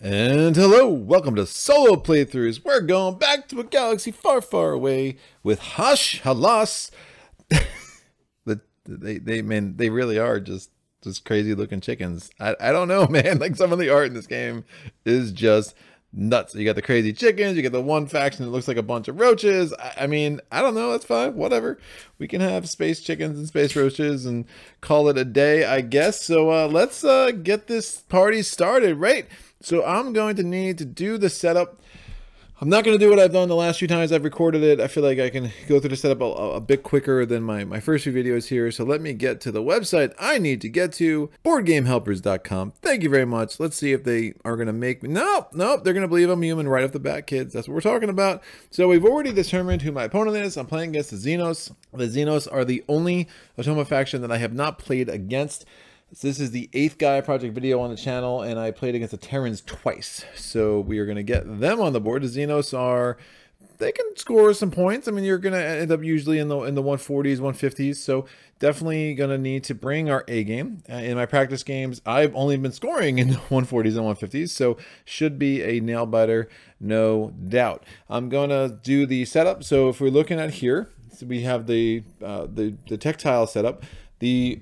And hello, welcome to Solo Playthroughs. We're going back to a galaxy far, far away with Hadsh Hallas. They really are just crazy looking chickens. I don't know, man. Like, some of the art in this game is just nuts. You got the crazy chickens, you got the one faction that looks like a bunch of roaches. I mean, I don't know, that's fine, whatever. We can have space chickens and space roaches and call it a day, I guess. So let's get this party started, right? So I'm going to need to do the setup. I'm not going to do what I've done the last few times I've recorded it. I feel like I can go through the setup a bit quicker than my first few videos here. So let me get to the website I need to get to, boardgamehelpers.com. Thank you very much. Let's see if they are going to make me. Nope, they're going to believe I'm human right off the bat, kids. That's what we're talking about. So we've already determined who my opponent is. I'm playing against the Xenos. The Xenos are the only Automa faction that I have not played against. So this is the 8th Gaia Project video on the channel, and I played against the Terrans twice. So we are going to get them on the board. The Xenos are, they can score some points. I mean, you're going to end up usually in the 140s, 150s. So definitely going to need to bring our A game. In my practice games, I've only been scoring in the 140s and 150s. So should be a nail biter, no doubt. I'm going to do the setup. So if we're looking at here, so we have the tactile setup. The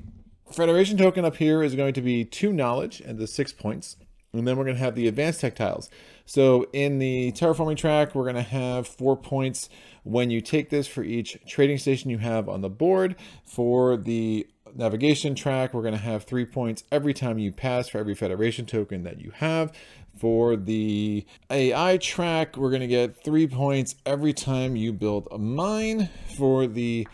Federation token up here is going to be 2 knowledge and the 6 points. And then we're going to have the advanced tactiles. So in the terraforming track, we're going to have 4 points when you take this for each trading station you have on the board. For the navigation track, we're going to have 3 points every time you pass for every Federation token that you have. For the AI track, we're going to get 3 points every time you build a mine. For the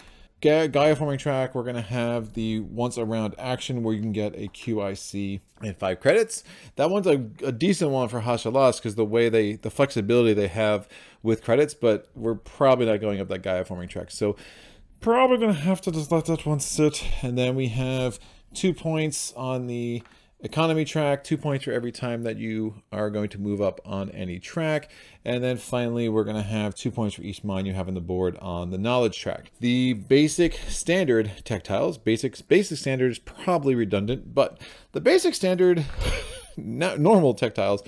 Gaia forming track, we're going to have the once around action where you can get a Q.I.C. and 5 credits. That one's a decent one for Hadsh Hallas because the flexibility they have with credits, but we're probably not going up that Gaia forming track. So probably going to have to just let that one sit. And then we have 2 points on the economy track, 2 points for every time that you are going to move up on any track. And then finally, we're going to have 2 points for each mine you have on the board on the knowledge track. The basic standard tactiles, basic standard is probably redundant, but the basic standard normal tactiles,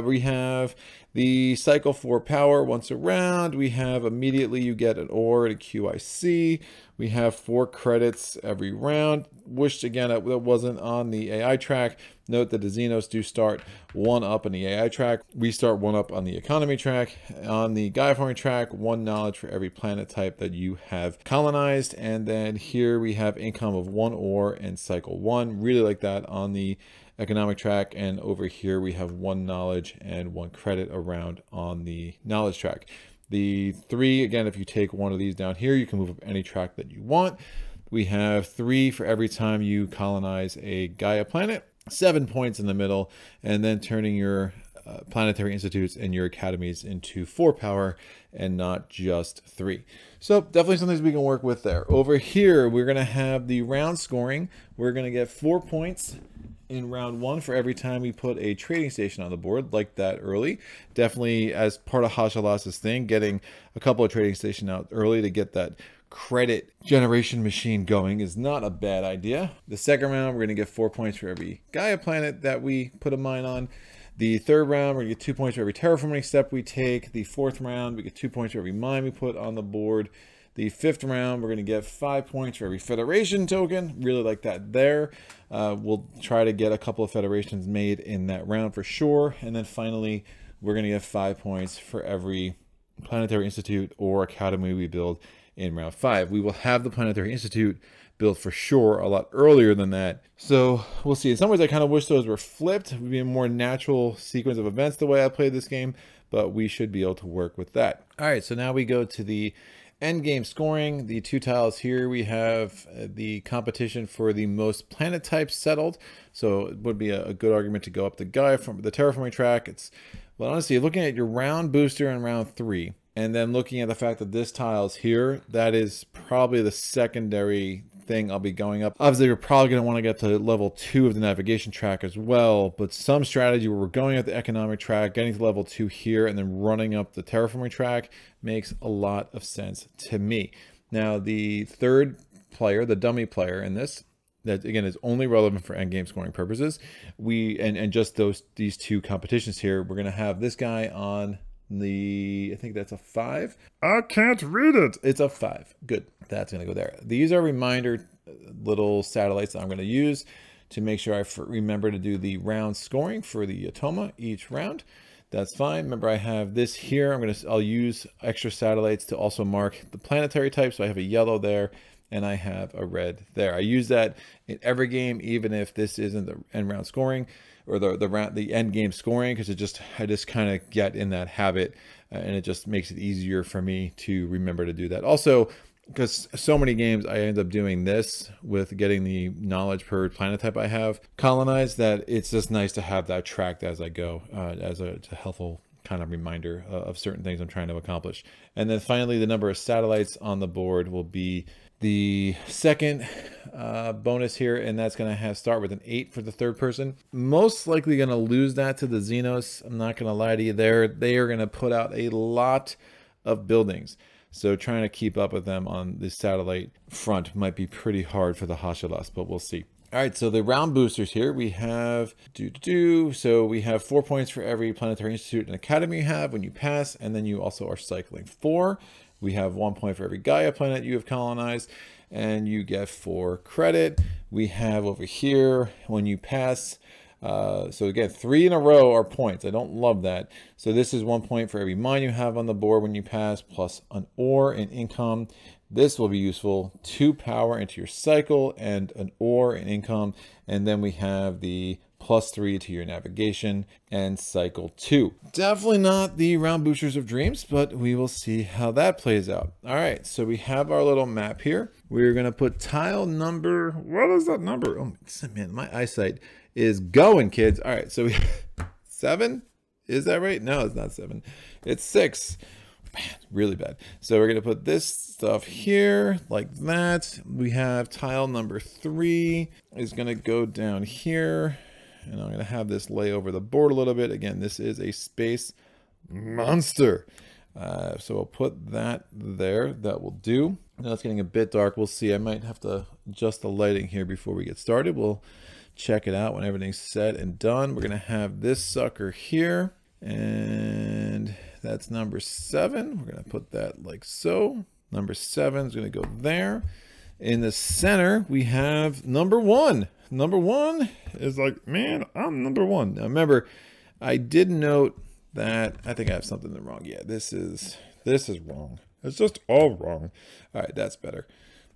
we have the cycle 4 power once around. We have immediately you get an ore and a Q.I.C. We have 4 credits every round, which again, that wasn't on the AI track. Note that the Xenos do start 1 up on the AI track. We start 1 up on the economy track. On the Gaia forming track, 1 knowledge for every planet type that you have colonized. And then here we have income of 1 ore and cycle 1. Really like that on the economic track. And over here we have 1 knowledge and 1 credit around on the knowledge track. The 3, again, if you take one of these down here, you can move up any track that you want. We have 3 for every time you colonize a Gaia planet, 7 points in the middle, and then turning your planetary institutes and your academies into 4 power and not just 3. So definitely something we can work with there. Over here, we're going to have the round scoring. We're going to get 4 points in round 1 for every time we put a trading station on the board, like that early. Definitely as part of Hadsh Hallas' thing, getting a couple of trading stations out early to get that credit generation machine going is not a bad idea. The second round, we're going to get 4 points for every Gaia planet that we put a mine on. The third round, we're going to get 2 points for every terraforming step we take. The fourth round, we get 2 points for every mine we put on the board. The fifth round, we're going to get 5 points for every Federation token. Really like that there. We'll try to get a couple of Federations made in that round for sure. And then finally, we're going to get 5 points for every Planetary Institute or Academy we build in round 5. We will have the Planetary Institute built for sure a lot earlier than that. So we'll see. In some ways, I kind of wish those were flipped. It would be a more natural sequence of events the way I played this game, but we should be able to work with that. All right, so now we go to the end game scoring. The 2 tiles here, we have the competition for the most planet types settled. So it would be a good argument to go up the Gaia from the terraforming track. Well, honestly, looking at your round booster in round 3, and then looking at the fact that this tile's here, that is probably the secondary thing I'll be going up. Obviously, you're probably going to want to get to level 2 of the navigation track as well, but some strategy where we're going up the economic track, getting to level 2 here, and then running up the terraforming track makes a lot of sense to me. Now, the third player, the dummy player in this, that again is only relevant for endgame scoring purposes. And just these two competitions here, we're gonna have this guy on the, I think that's a 5. I can't read it. It's a 5. Good. That's gonna go there. These are reminder little satellites that I'm gonna use to make sure I remember to do the round scoring for the Automa each round. That's fine. Remember, I have this here. I'll use extra satellites to also mark the planetary type. So I have a yellow there and I have a red there. I use that in every game, even if this isn't the end round scoring or the end game scoring, because I just kind of get in that habit, and it just makes it easier for me to remember to do that. Also, because so many games I end up doing this with getting the knowledge per planet type I have colonized, that it's just nice to have that tracked as I go, as a helpful kind of reminder of certain things I'm trying to accomplish. And then finally, the number of satellites on the board will be the second bonus here, and that's going to start with an 8 for the third person. Most likely going to lose that to the Xenos. I'm not going to lie to you there. They are going to put out a lot of buildings. So trying to keep up with them on the satellite front might be pretty hard for the Hadsh Hallas, but we'll see. All right, so the round boosters here, we have so we have 4 points for every planetary institute and academy you have when you pass, and then you also are cycling 4. We have 1 point for every Gaia planet you have colonized, and you get 4 credit. We have over here, when you pass, so again, 3 in a row are points. I don't love that. So this is 1 point for every mine you have on the board when you pass, plus an ore in income. This will be useful. 2 power into your cycle and an ore in income. And then we have the +3 to your navigation and cycle 2. Definitely not the round boosters of dreams, but we will see how that plays out. All right, so we have our little map here. We're gonna put tile number, what is that number? Oh man, my eyesight is going, kids. All right, so we 7, is that right? No, it's not 7, it's 6. Man, really bad. So we're gonna put this stuff here like that. We have tile number 3 is gonna go down here, and I'm gonna have this lay over the board a little bit. Again, this is a space monster. So we'll put that there. That will do. Now it's getting a bit dark. We'll see. I might have to adjust the lighting here before we get started. We'll check it out when everything's set and done. We're gonna have this sucker here, and that's number 7. We're gonna put that like so. Number 7 is gonna go there. In the center, we have number 1. Number 1 is like, man, I'm number 1. Now remember, I did note that I think I have something wrong. Yeah, this is wrong. It's just all wrong. All right, that's better.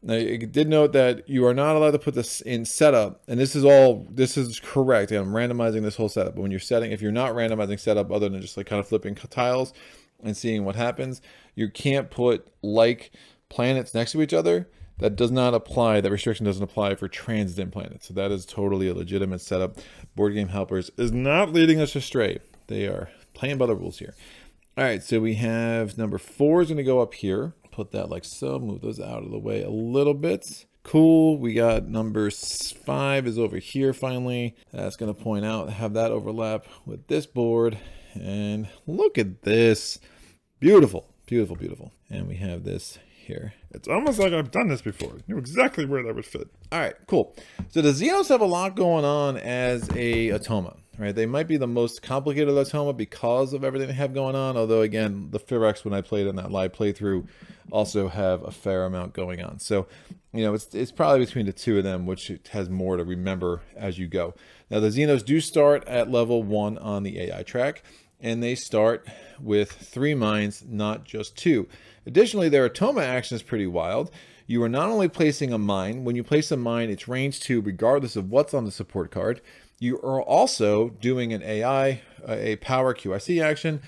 Now, I did note that you are not allowed to put this in setup, and this is correct. I'm randomizing this whole setup, but when you're setting, if you're not randomizing setup other than just like kind of flipping tiles and seeing what happens, you can't put like planets next to each other. That does not apply, that restriction doesn't apply for transitant planets. So that is totally a legitimate setup. Board Game Helpers is not leading us astray. They are playing by the rules here. All right, so we have number 4 is gonna go up here. Put that like so, move those out of the way a little bit. Cool, we got number 5 is over here finally. That's gonna point out, have that overlap with this board. And look at this, beautiful, beautiful, beautiful. And we have this here. It's almost like I've done this before. I knew exactly where that would fit. All right, cool. So the Xenos have a lot going on as a Automa, right? They might be the most complicated Automa because of everything they have going on. Although again, the Firex, when I played in that live playthrough, also have a fair amount going on. So, you know, it's probably between the two of them, which has more to remember as you go. Now the Xenos do start at level 1 on the AI track, and they start with 3 mines, not just 2. Additionally, their Automa action is pretty wild. You are not only placing a mine, when you place a mine, it's range 2 regardless of what's on the support card. You are also doing an AI, a power Q.I.C. action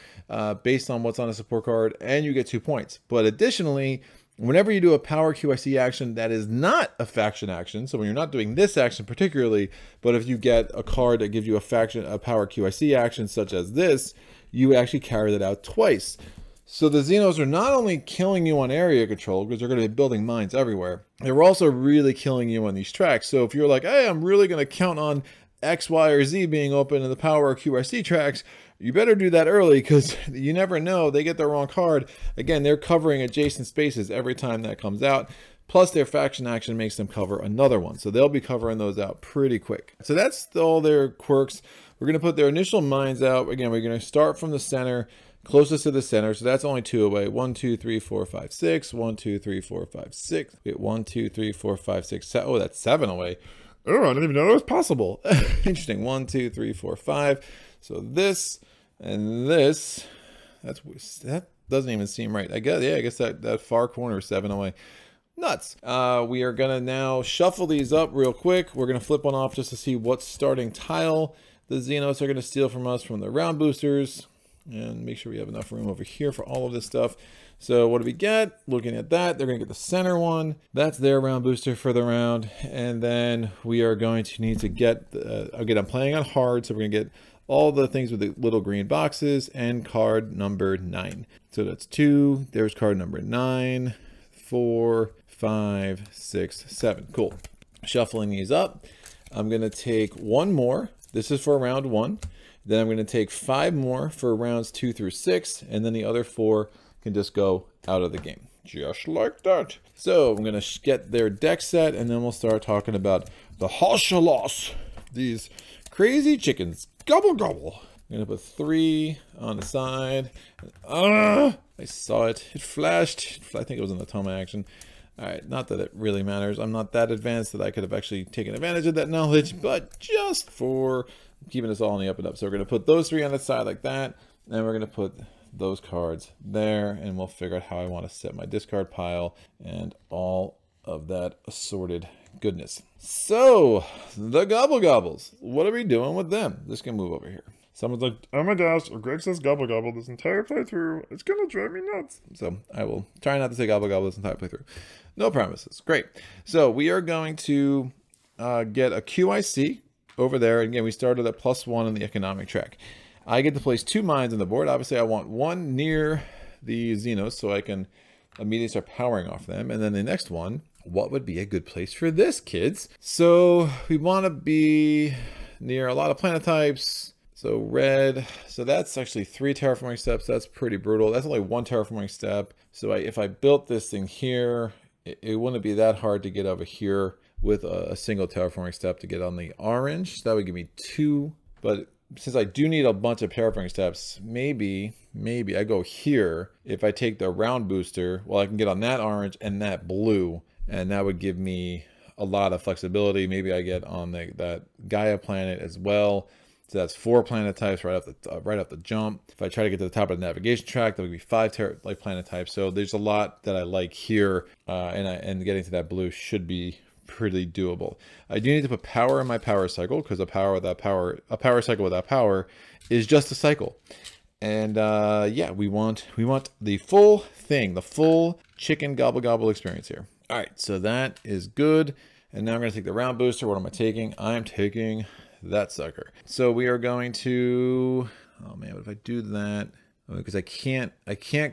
based on what's on a support card, and you get 2 points. But additionally, whenever you do a power Q.I.C. action that is not a faction action, so when you're not doing this action particularly, but if you get a card that gives you a power Q.I.C. action such as this, you actually carry that out twice. So the Xenos are not only killing you on area control, because they're going to be building mines everywhere, they're also really killing you on these tracks. So if you're like, hey, I'm really going to count on X, Y, or Z being open in the power Q.I.C. tracks, you better do that early, because you never know, they get the wrong card. Again, they're covering adjacent spaces every time that comes out. Plus their faction action makes them cover another one. So they'll be covering those out pretty quick. So that's all their quirks. We're going to put their initial mines out. Again, we're going to start from the center, closest to the center. So that's only 2 away. 1, 2, 3, 4, 5, 6. 1, 2, 3, 4, 5, 6. Wait, 1, 2, 3, 4, 5, 6, 7. Oh, that's 7 away. Oh, I didn't even know that was possible. Interesting. 1, 2, 3, 4, 5. So this and this, that doesn't even seem right. I guess that far corner is 7 away. Nuts. We are gonna now shuffle these up real quick. We're gonna flip one off just to see what starting tile the Xenos are gonna steal from us from the round boosters, and make sure we have enough room over here for all of this stuff. So what do we get? Looking at that, they're gonna get the center one. That's their round booster for the round, and then we are going to need to get again, I'm playing on hard, so we're gonna get all the things with the little green boxes and card number 9. So that's 2. There's card number 9, 4, 5, 6, 7. Cool. Shuffling these up. I'm going to take 1 more. This is for round 1. Then I'm going to take 5 more for rounds 2 through 6. And then the other 4 can just go out of the game. Just like that. So I'm going to get their deck set, and then we'll start talking about the Hadsh Hallas. These crazy chickens. Gobble, gobble. I'm going to put 3 on the side. I saw it. It flashed. I think it was an Automa action. All right, not that it really matters. I'm not that advanced that I could have actually taken advantage of that knowledge, but just for keeping us all on the up and up. So we're going to put those 3 on the side like that. And we're going to put those cards there, and we'll figure out how I want to set my discard pile and all of that assorted goodness. So the Gobble Gobbles, what are we doing with them? This can move over here. Someone's like, oh my gosh, Greg says Gobble Gobble this entire playthrough. It's gonna drive me nuts. So I will try not to say Gobble Gobble this entire playthrough. No promises. Great. So we are going to get a Q.I.C. over there. Again, we started at +1 in the economic track. I get to place 2 mines on the board. Obviously, I want 1 near the Xenos so I can immediately start powering off them. And then the next one, what would be a good place for this, kids? So we want to be near a lot of planet types. So red, so that's actually 3 terraforming steps. That's pretty brutal. That's only 1 terraforming step. So if I built this thing here, it wouldn't be that hard to get over here with a single terraforming step to get on the orange. That would give me 2. But since I do need a bunch of terraforming steps, maybe I go here. If I take the round booster, well, I can get on that orange and that blue, and that would give me a lot of flexibility. Maybe I get on that Gaia planet as well. So that's 4 planet types right off the jump. If I try to get to the top of the navigation track, that would be 5 planet types. So there's a lot that I like here, and getting to that blue should be pretty doable. I do need to put power in my power cycle, because a power cycle without power is just a cycle. And yeah, we want the full thing, the full chicken gobble gobble experience here. All right, so that is good. And now I'm going to take the round booster. What am I taking? I'm taking that sucker. So we are going to, oh man, what if I do that? Because I can't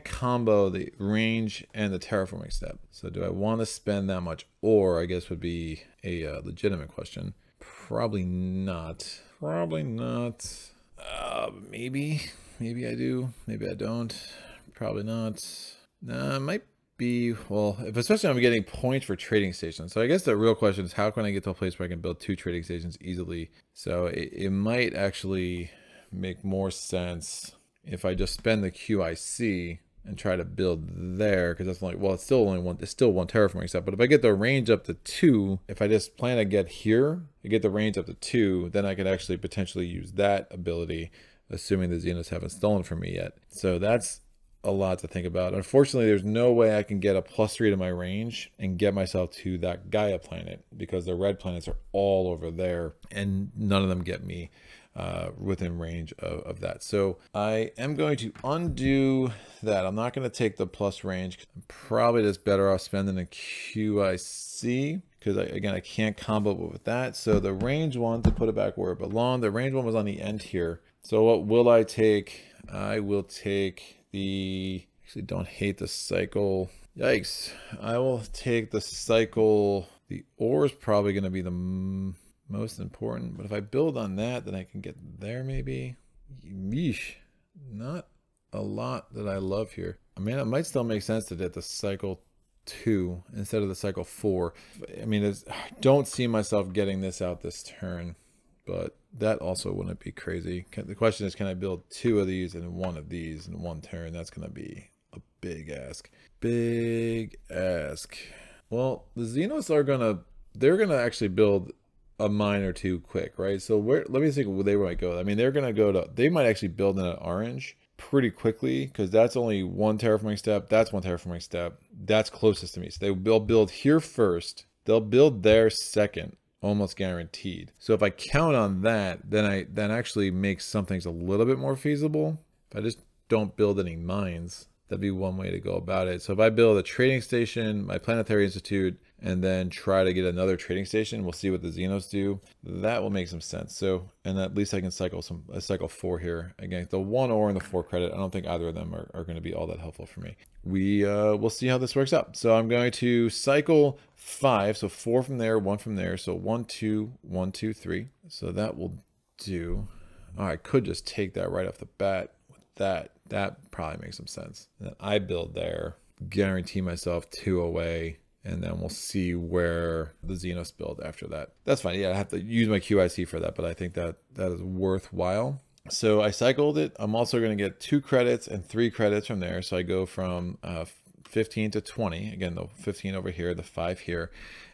combo the range and the terraforming step. So do I want to spend that much? Or I guess would be a legitimate question. Probably not. Probably not. Maybe I do. Maybe I don't. Probably not. Nah, it might be, well, especially if I'm getting points for trading stations. So I guess the real question is, how can I get to a place where I can build 2 trading stations easily? So it might actually make more sense if I just spend the Q.I.C. and try to build there, because that's only, well, it's still one terraforming step. But if I get the range up to 2, if I just plan to get here, I get the range up to 2, then I could actually potentially use that ability, assuming the Xenos haven't stolen from me yet. So that's a lot to think about. Unfortunately, there's no way I can get a +3 to my range and get myself to that Gaia planet, because the red planets are all over there and none of them get me within range of that. So I am going to undo that. I'm not going to take the plus range. I'm probably just better off spending a Q.I.C. because again, I can't combo with that. So the range one, to put it back where it belonged, the range one was on the end here. So what will I take? I will take the, actually don't hate the cycle. Yikes. I will take the cycle. The ore is probably going to be the most important, but if I build on that, then I can get there maybe. Yeesh. Not a lot that I love here. I mean, it might still make sense to get the cycle 2 instead of the cycle 4. I mean, I don't see myself getting this out this turn, but that also wouldn't be crazy. The question is, can I build 2 of these and 1 of these in 1 turn? That's going to be a big ask. Big ask. Well, the Xenos are they're gonna actually build a mine or 2 quick, right? So let me think where they might go. I mean, they might actually build in an orange pretty quickly, because that's only 1 terraforming step. That's 1 terraforming step. That's closest to me. So they'll build here first. They'll build there second, almost guaranteed. So if I count on that, then that actually makes some things a little bit more feasible. If I just don't build any mines, that'd be one way to go about it. So if I build a trading station, my Planetary Institute, and then try to get another trading station, we'll see what the Xenos do. That will make some sense. So, and at least I can cycle cycle 4 here. Again, the 1 ore and the 4 credit, I don't think either of them are going to be all that helpful for me. We'll see how this works out. So I'm going to cycle 5. So 4 from there, 1 from there. So 1, 2, 1, 2, 3. So that will do. Oh, I could just take that right off the bat with that. That probably makes some sense. And then I build there, guarantee myself 2 away, and then we'll see where the Xenos build after that. That's fine. Yeah, I have to use my Q.I.C for that, but I think that is worthwhile. So I cycled it. I'm also going to get 2 credits and 3 credits from there. So I go from 15 to 20. Again, the 15 over here, the 5 here.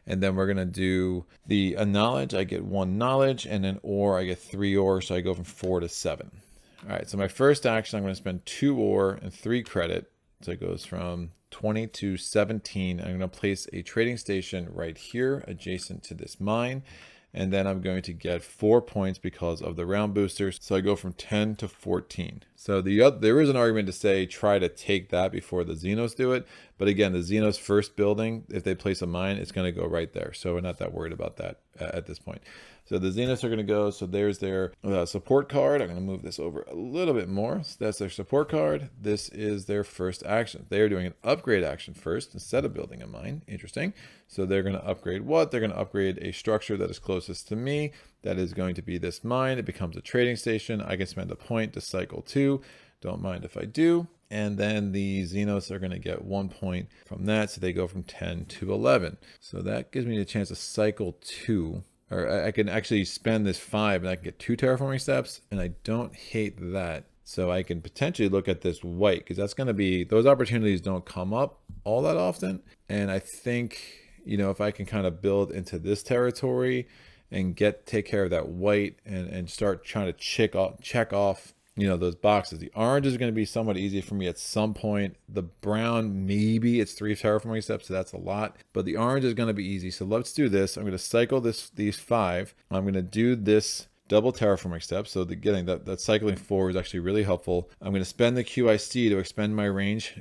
And then we're going to do the knowledge. I get 1 knowledge, and then ore, I get 3 ore. So I go from 4 to 7. All right, so my first action, I'm going to spend 2 ore and 3 credit. So it goes from 20 to 17. I'm going to place a trading station right here adjacent to this mine. And then I'm going to get 4 points because of the round boosters. So I go from 10 to 14. So there is an argument to say try to take that before the Xenos do it. But again, the Xenos first building, if they place a mine, it's going to go right there. So we're not that worried about that at this point. So the Xenos are going to go. So there's their support card. I'm going to move this over a little bit more. So that's their support card. This is their first action. They are doing an upgrade action first instead of building a mine. Interesting. So they're going to upgrade what? They're going to upgrade a structure that is closest to me. That is going to be this mine. It becomes a trading station. I can spend a point to cycle 2. Don't mind if I do. And then the Xenos are going to get 1 point from that. So they go from 10 to 11. So that gives me the chance to cycle 2. Or I can actually spend this 5 and I can get 2 terraforming steps. And I don't hate that. So I can potentially look at this white, because that's going to be, those opportunities don't come up all that often. And I think, you know, if I can kind of build into this territory and take care of that white and start trying to check off, you know, those boxes. The orange is going to be somewhat easy for me at some point. The brown, maybe it's 3 terraforming steps, so that's a lot. But the orange is going to be easy. So let's do this. I'm going to cycle these 5. I'm going to do this double terraforming step. So getting that cycling 4 is actually really helpful. I'm going to spend the Q.I.C to extend my range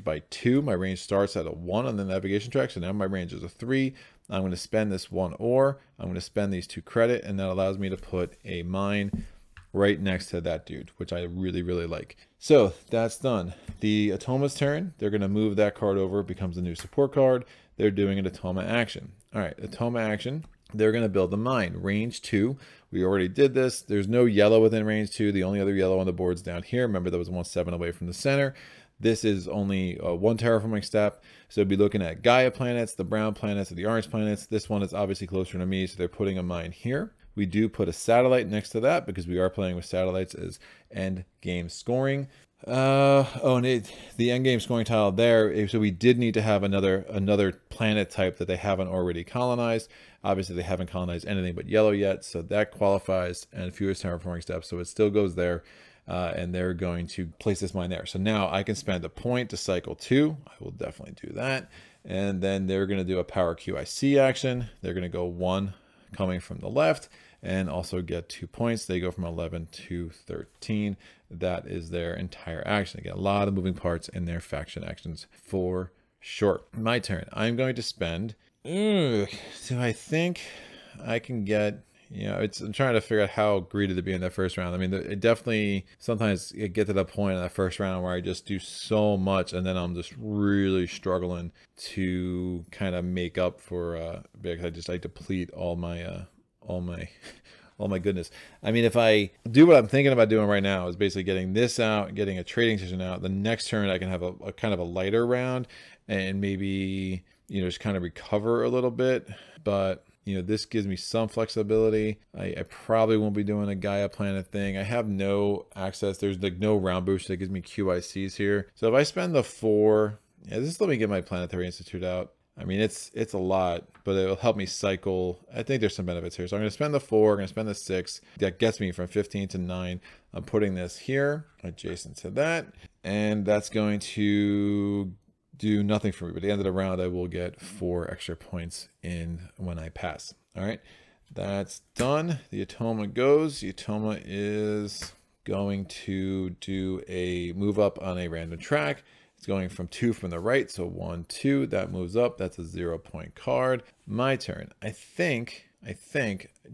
by 2. My range starts at a 1 on the navigation track. So now my range is a 3. I'm going to spend this 1 ore. I'm going to spend these 2 credit, and that allows me to put a mine right next to that dude, which I really, really like. So that's done. The Automa's turn. They're going to move that card over. It becomes a new support card. They're doing an Automa action. All right, Automa action. They're going to build a mine. Range 2. We already did this. There's no yellow within range 2. The only other yellow on the board's down here. Remember, that was 1/7 away from the center. This is only 1 terraforming step. So be looking at Gaia planets, the brown planets, and the orange planets. This one is obviously closer to me, so they're putting a mine here. We do put a satellite next to that because we are playing with satellites as end game scoring. And the end game scoring tile there. So we did need to have another planet type that they haven't already colonized. Obviously, they haven't colonized anything but yellow yet, so that qualifies, and fewest terraforming steps, so it still goes there. And they're going to place this mine there. So now I can spend a point to cycle 2. I will definitely do that. And then they're going to do a power Q.I.C action. They're going to go 1 coming from the left and also get 2 points. They go from 11 to 13. That is their entire action. Again, a lot of moving parts in their faction actions for sure. My turn. I'm going to spend, so I think I can get, you know, I'm trying to figure out how greedy to be in that first round. I mean, it definitely, sometimes you get to the point in that first round where I just do so much and then I'm just really struggling to kind of make up for, because I deplete all my Oh my goodness. I mean, if I do what I'm thinking about doing right now is basically getting this out, getting a trading session out, the next turn I can have a kind of a lighter round and maybe, just kind of recover a little bit. But, this gives me some flexibility. I probably won't be doing a Gaia Planet thing. I have no access. There's like no round boost that gives me Q.I.Cs here. So if I spend the 4, just let me get my Planetary Institute out. I mean, it's a lot, but it'll help me cycle. I think there's some benefits here. So I'm going to spend the 4, I'm going to spend the 6. That gets me from 15 to 9. I'm putting this here adjacent to that, and that's going to do nothing for me. But at the end of the round, I will get 4 extra points in when I pass. All right, that's done. The Automa goes. The Automa is going to do a move up on a random track. It's going from 2 from the right, so 1, 2, that moves up. That's a 0-point card. My turn. I think,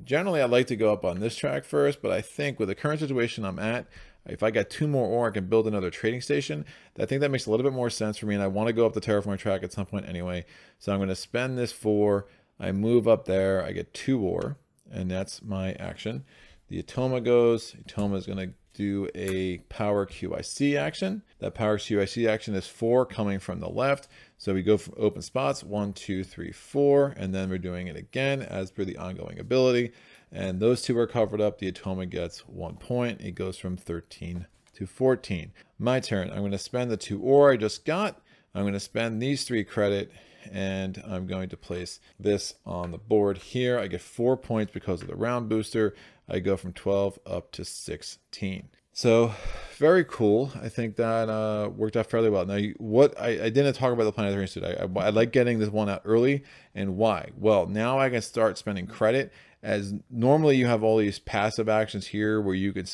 generally I'd like to go up on this track first, but I think with the current situation I'm at, if I got 2 more ore, I can build another trading station. I think that makes a little bit more sense for me, and I want to go up the terraforming track at some point anyway. So I'm going to spend this 4. I move up there. I get 2 ore, and that's my action. The Automa goes. Automa is going to do a power Q.I.C action. That power Q.I.C action is 4 coming from the left. So we go from open spots, 1, 2, 3, 4, and then we're doing it again as per the ongoing ability. And those 2 are covered up. The Automa gets 1 point. It goes from 13 to 14. My turn. I'm going to spend the 2 ore I just got. I'm going to spend these 3 credit, and I'm going to place this on the board here. I get 4 points because of the round booster. I go from 12 up to 16. So very cool. I think that worked out fairly well. Now, what I didn't talk about the Planetary Institute. I like getting this one out early, and why? Well, now I can start spending credit, as normally you have all these passive actions here where you could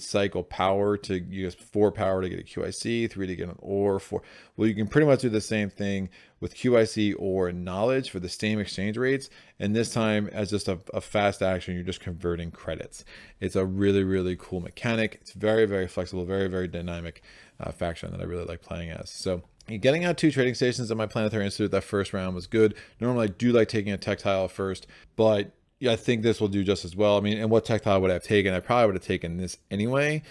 cycle power to use 4 power to get a Q.I.C, 3 to get an ore, 4. Well, you can pretty much do the same thing with Q.I.C or knowledge for the same exchange rates. And this time, as just a fast action, you're just converting credits. It's a really, really cool mechanic. It's very, very flexible, very, very dynamic faction that I really like playing as. So getting out 2 trading stations at my Planetary Institute that first round was good. Normally, I do like taking a tactile first, but yeah, I think this will do just as well. I mean, and what tactile would I have taken? I probably would have taken this anyway,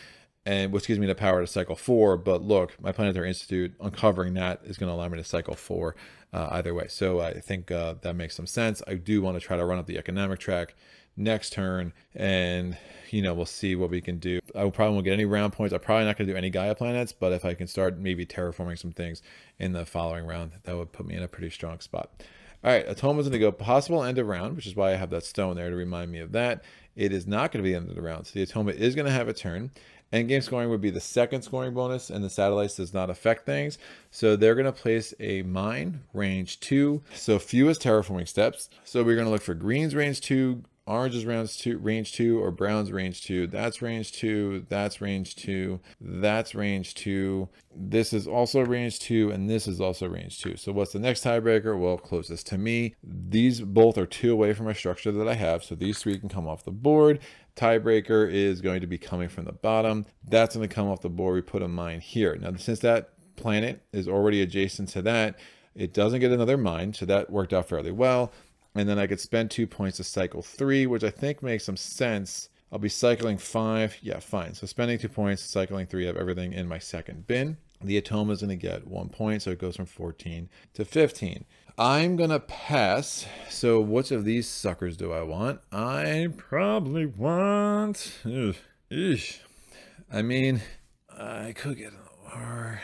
and which gives me the power to cycle 4. But look, my Planetary Institute, uncovering that is going to allow me to cycle 4 either way. So I think that makes some sense. I do want to try to run up the economic track next turn, and we'll see what we can do. I probably won't get any round points. I'm probably not going to do any Gaia planets, but if I can start maybe terraforming some things in the following round, that would put me in a pretty strong spot. All right, Automa's going to go possible end of round, which is why I have that stone there to remind me of that. It is not going to be the end of the round, so the Automa is going to have a turn. Endgame scoring would be the second scoring bonus, and the satellites does not affect things. So they're going to place a mine, range 2, so fewest terraforming steps. So we're going to look for greens, range 2, oranges range 2, or browns range 2. That's range 2, that's range 2, that's range 2. This is also range 2, and this is also range 2. So what's the next tiebreaker? Well, closest to me. These both are 2 away from a structure that I have, so these 3 can come off the board. Tiebreaker is going to be coming from the bottom. That's going to come off the board. We put a mine here. Now, since that planet is already adjacent to that, it doesn't get another mine, so that worked out fairly well. And then I could spend 2 points to cycle 3, which I think makes some sense. I'll be cycling 5. Yeah, fine. So spending 2 points, cycling 3 of everything in my second bin. The Automa is going to get 1 point, so it goes from 14 to 15. I'm going to pass. So which of these suckers do I want? I probably want... I mean, I could get an ore.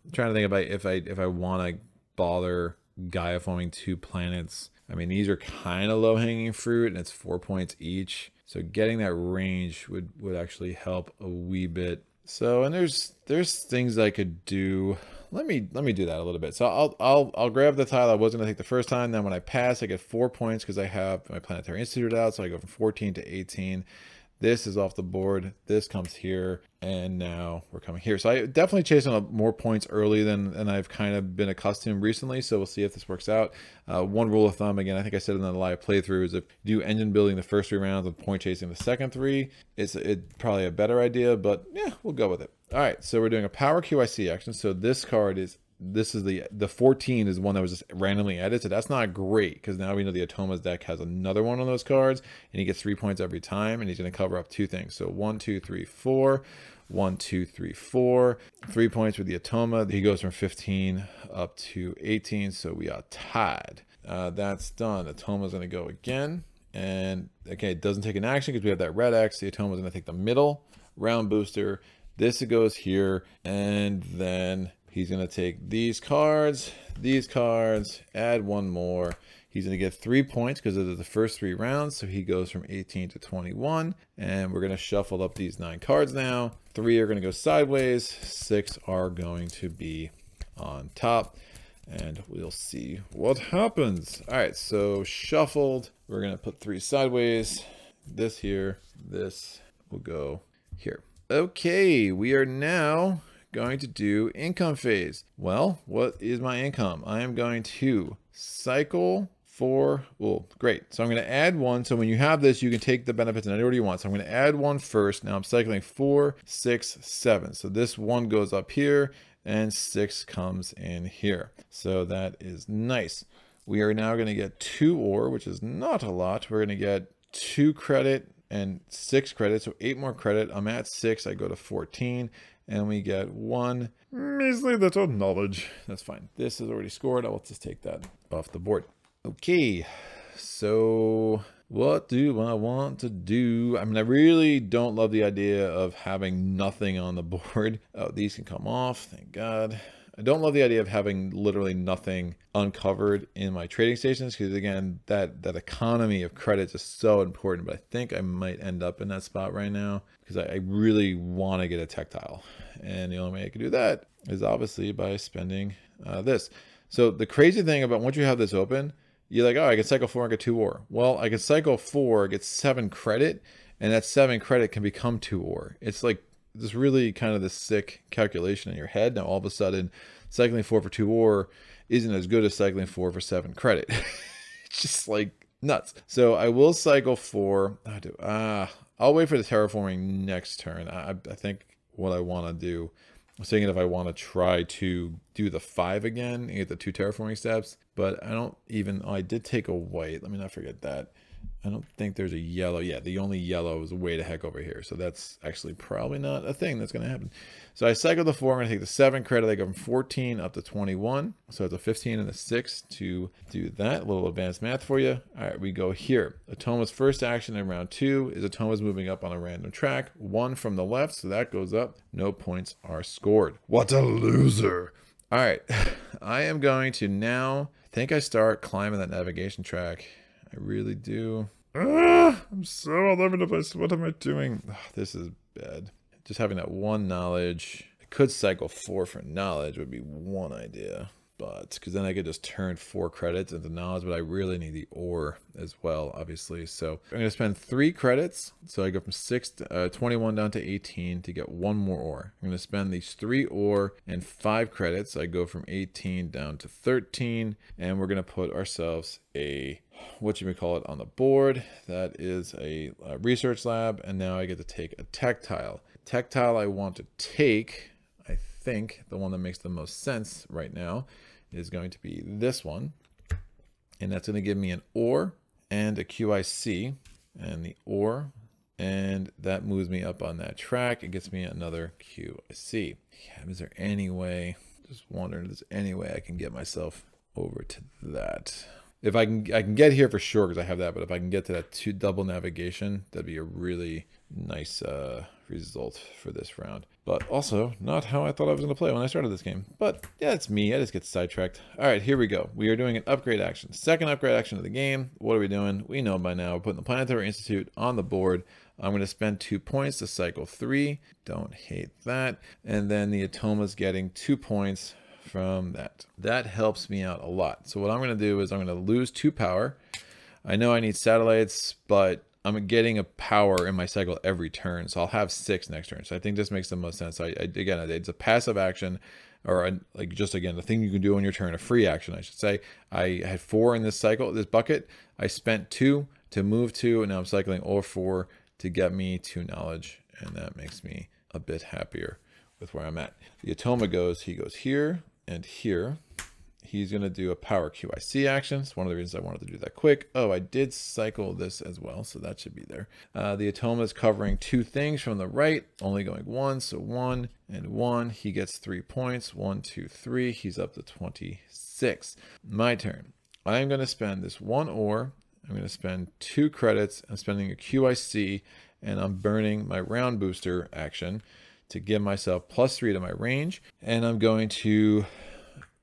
I'm trying to think about if I want to bother Gaia forming 2 planets. I mean, these are kind of low-hanging fruit, and it's 4 points each. So getting that range would actually help a wee bit. So, and there's things I could do. Let me do that a little bit. So I'll grab the tile I was going to take the first time. Then when I pass, I get 4 points because I have my Planetary Institute out. So I go from 14 to 18. This is off the board. This comes here, and now we're coming here. So I definitely chasing up more points early than I've kind of been accustomed recently. So we'll see if this works out. One rule of thumb, again, I think I said in the live playthrough, is if you do engine building the first 3 rounds and point chasing the second 3, it's probably a better idea, but yeah, we'll go with it. All right, so we're doing a power Q.I.C action. So this card is this is the 14 is one that was just randomly added. So that's not great because now we know the Automa's deck has another one on those cards and he gets 3 points every time and he's going to cover up 2 things. So 1, 2, 3, 4. 1, 2, 3, 4. 3 points with the Automa. He goes from 15 up to 18. So we are tied. That's done. Automa's going to go again. And okay, it doesn't take an action because we have that red X. The Automa's going to take the middle round booster. This goes here. And then he's going to take these cards, add 1 more. He's going to get 3 points because of the first 3 rounds. So he goes from 18 to 21. And we're going to shuffle up these 9 cards now. 3 are going to go sideways. 6 are going to be on top. And we'll see what happens. All right, so shuffled. We're going to put 3 sideways. This here. This will go here. Okay, we are now going to do income phase. Well, what is my income? I am going to cycle 4. Well, great. So I'm going to add 1. So when you have this, you can take the benefits in any order you want. So I'm going to add 1 first. Now I'm cycling 4, 6, 7. So this 1 goes up here and 6 comes in here. So that is nice. We are now going to get 2 ore, which is not a lot. We're going to get 2 credit and 6 credit. So 8 more credit. I'm at 6. I go to 14. And we get 1 measly little knowledge. That's fine. This is already scored. I will just take that off the board. Okay, so what do I want to do? I mean, I really don't love the idea of having nothing on the board. Oh, these can come off, thank God. I don't love the idea of having literally nothing uncovered in my trading stations because, again, that economy of credits is so important. But I think I might end up in that spot right now because I really want to get a tactile. And the only way I can do that is obviously by spending this. So the crazy thing about once you have this open, you're like, oh, I can cycle 4 and get 2 ore. Well, I can cycle 4, get 7 credit, and that 7 credit can become 2 ore. It's like this really kind of this sick calculation in your head. Now, all of a sudden, cycling 4 for 2 ore isn't as good as cycling 4 for 7 credit. It's just like nuts. So I will cycle 4. I'll wait for the terraforming next turn. I think what I want to do, I was thinking if I want to try to do the 5 again and get the 2 terraforming steps, but I don't even, I did take a white. Let me not forget that. I don't think there's a yellow. Yeah, the only yellow is way the heck over here. So that's actually probably not a thing that's going to happen. So I cycle the 4. I'm going to take the 7 credit. I go from 14 up to 21. So it's a 15 and a 6 to do that. A little advanced math for you. All right, we go here. Automa's first action in round 2 is Automa's moving up on a random track. 1 from the left, so that goes up. No points are scored. What a loser. All right, I am going to now, I think I start climbing that navigation track. I really do. I'm so all over the place. What am I doing? This is bad. Just having that 1 knowledge. I could cycle 4 for knowledge would be one idea. But because then I could just turn 4 credits into knowledge, but I really need the ore as well, obviously. So I'm going to spend 3 credits. So I go from 21 down to 18 to get 1 more ore. I'm going to spend these 3 ore and 5 credits. I go from 18 down to 13, and we're going to put ourselves a, what you may call it, on the board. That is a research lab, and now I get to take a tactile. Tactile I want to take, I think the one that makes the most sense right now is going to be this one, and that's going to give me an ore and a Q.I.C. and the ore, and that moves me up on that track. It gets me another Q.I.C. Yeah, is there any way, just wondering if there's any way I can get myself over to that? If I can get here for sure because I have that, but if I can get to that double navigation, that'd be a really nice result for this round. But also not how I thought I was going to play when I started this game. But yeah, it's me. I just get sidetracked. All right, here we go. We are doing an upgrade action. Second upgrade action of the game. What are we doing? We know by now. We're putting the Planetary Institute on the board. I'm going to spend 2 points to cycle 3. Don't hate that. And then the Automa's getting 2 points from that. That helps me out a lot. So what I'm going to do is I'm going to lose 2 power. I know I need satellites, but I'm getting a power in my cycle every turn, so I'll have 6 next turn. So I think this makes the most sense. Again, it's a passive action, or like just again, the thing you can do on your turn, a free action, I should say. I had 4 in this cycle, this bucket. I spent 2 to move 2, and now I'm cycling all 4 to get me 2 knowledge, and that makes me a bit happier with where I'm at. The Automa goes, he goes here. And here, he's going to do a power Q.I.C. action. It's one of the reasons I wanted to do that quick. Oh, I did cycle this as well, so that should be there. The Automa is covering 2 things from the right, only going 1, so 1 and 1. He gets 3 points. 1, 2, 3. He's up to 26. My turn. I'm going to spend this 1 ore. I'm going to spend 2 credits. I'm spending a Q.I.C. and I'm burning my round booster action to give myself +3 to my range. And I'm going to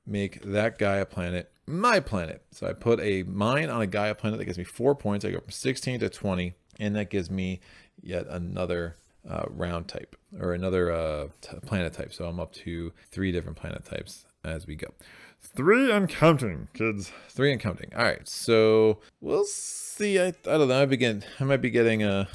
make that Gaia planet my planet. So I put a mine on a Gaia planet that gives me 4 points. I go from 16 to 20, and that gives me yet another round type, or another planet type. So I'm up to 3 different planet types as we go. 3 and counting, kids. 3 and counting. All right, so we'll see. I don't know. I might be getting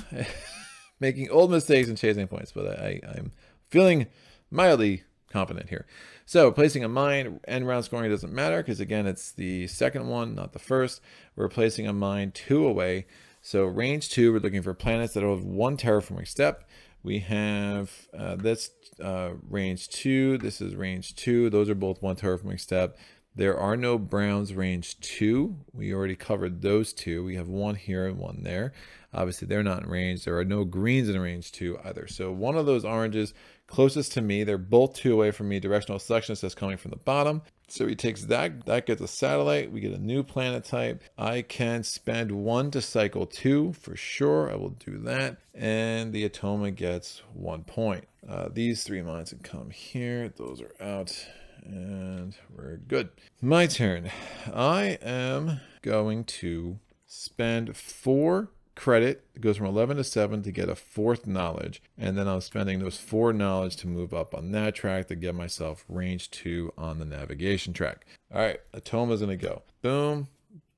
making old mistakes and chasing points, but I'm feeling mildly confident here. So placing a mine, end round scoring doesn't matter because again, it's the second one, not the first. We're placing a mine 2 away. So range 2, we're looking for planets that have 1 terraforming step. We have this range 2. This is range 2. Those are both 1 terraforming step. There are no browns range 2. We already covered those 2. We have 1 here and 1 there. Obviously, they're not in range. There are no greens in range 2 either. So one of those oranges closest to me, they're both 2 away from me. Directional selection says coming from the bottom. So he takes that gets a satellite. We get a new planet type. I can spend 1 to cycle 2 for sure. I will do that. And the Automa gets 1 point. These 3 mines can come here. Those are out. And we're good. My turn. I am going to spend 4 credit. It goes from 11 to 7 to get a 4th knowledge. And then I'm spending those 4 knowledge to move up on that track to get myself range 2 on the navigation track. All right, Automa's going to go. Boom,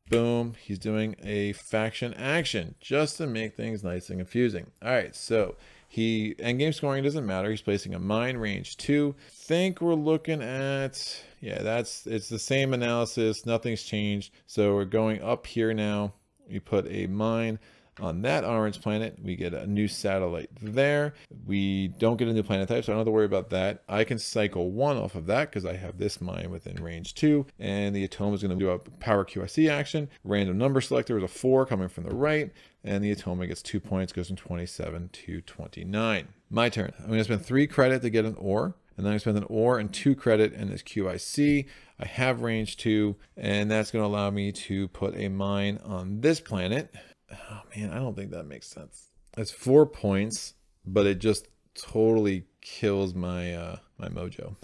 boom. He's doing a faction action just to make things nice and confusing. All right, so endgame scoring doesn't matter. He's placing a mine range 2. Think we're looking at, yeah, it's the same analysis. Nothing's changed. So we're going up here now. We put a mine on that orange planet. We get a new satellite there. We don't get a new planet type, so I don't have to worry about that. I can cycle 1 off of that because I have this mine within range 2. And the Automa is going to do a power Q.I.C. action. Random number selector is a 4 coming from the right. And the Automa gets 2 points, goes from 27 to 29. My turn. I'm going to spend 3 credit to get an ore. And then I spend an ore and 2 credit in this Q.I.C. I have range 2, and that's going to allow me to put a mine on this planet. Oh man, I don't think that makes sense. It's 4 points, but it just totally kills my my mojo.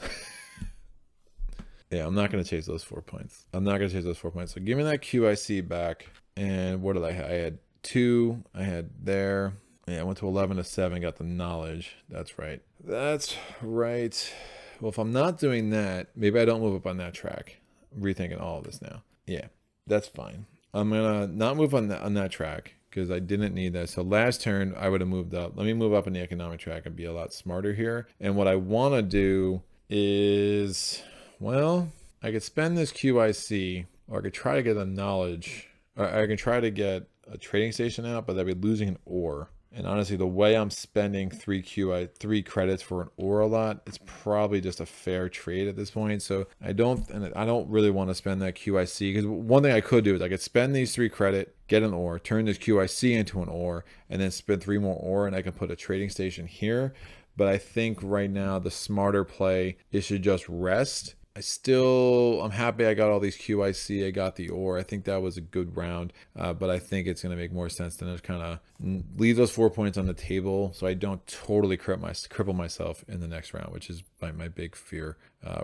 Yeah, I'm not going to chase those 4 points. I'm not going to chase those 4 points. So give me that Q.I.C. back. And what did I have? I had 2. I had there. Yeah, I went to 11 to 7, got the knowledge. That's right. That's right. Well, if I'm not doing that, maybe I don't move up on that track. I'm rethinking all of this now. Yeah, that's fine. I'm going to not move on that track because I didn't need that. So last turn, I would have moved up. Let me move up in the economic track and be a lot smarter here. And what I want to do is, well, I could spend this Q.I.C. or I could try to get a knowledge, or I can try to get a trading station out, but I'd be losing an ore. And honestly, the way I'm spending 3 credits for an ore a lot, it's probably just a fair trade at this point. So I don't really want to spend that Q.I.C. because one thing I could do is I could spend these 3 credit, get an ore, turn this Q.I.C. into an ore, and then spend 3 more ore, and I can put a trading station here. But I think right now the smarter play is to just rest. I'm happy I got all these Q.I.C. I got the ore. I think that was a good round, but I think it's going to make more sense than just kind of leave those 4 points on the table so I don't totally cripple myself in the next round, which is my big fear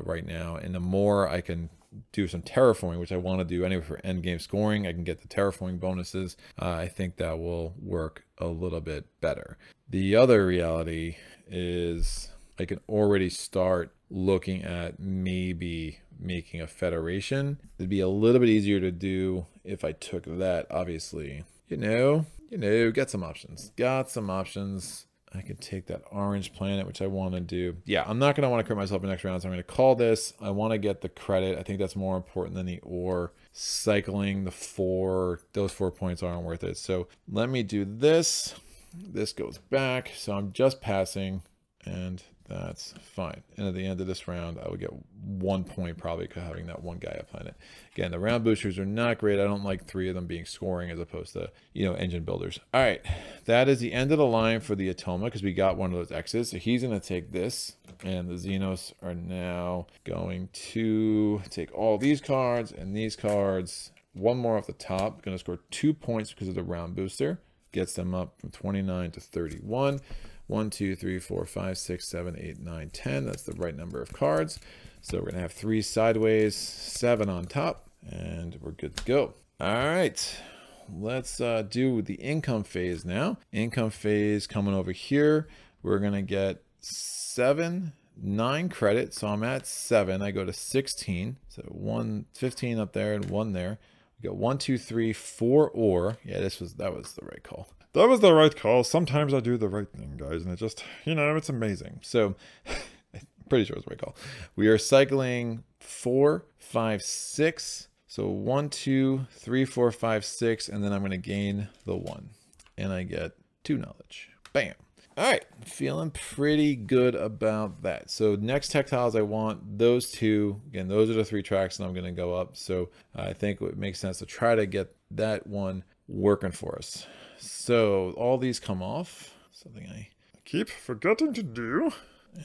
right now. And the more I can do some terraforming, which I want to do anyway for end game scoring, I can get the terraforming bonuses. I think that will work a little bit better. The other reality is I can already start looking at maybe making a federation. It'd be a little bit easier to do if I took that, obviously. You know, got some options. I could take that orange planet, which I want to do. Yeah, I'm not going to want to crit myself in the next round, so I'm going to call this. I want to get the credit. I think that's more important than the ore. Cycling those 4 points aren't worth it. So let me do this. This goes back, so I'm just passing. And That's fine. And at the end of this round, I would get 1 point probably for having that one Gaia planet. Again, the round boosters are not great. I don't like 3 of them being scoring as opposed to, you know, engine builders. All right, that is the end of the line for the Automa because we got one of those X's. So he's going to take this, and the Xenos are now going to take all these cards and these cards. One more off the top. Going to score 2 points because of the round booster. Gets them up from 29 to 31. 1, 2, 3, 4, 5, 6, 7, 8, 9, 10. That's the right number of cards. So we're going to have 3 sideways, 7 on top, and we're good to go. All right, let's do the income phase now. Income phase coming over here. We're going to get 9 credits. So I'm at 7. I go to 16. So 15 up there and 1 there. We got 1, 2, 3, 4 ore. Yeah, that was the right call. That was the right call. Sometimes I do the right thing, guys, and it just, you know, it's amazing. So, I'm pretty sure it's the right call. We are cycling 4, 5, 6. So 1, 2, 3, 4, 5, 6, and then I'm going to gain the 1. And I get 2 knowledge. Bam. All right, feeling pretty good about that. So next tactiles, I want those 2. Again, those are the 3 tracks, and I'm going to go up. So I think it makes sense to try to get that one working for us. So all these come off, something I keep forgetting to do.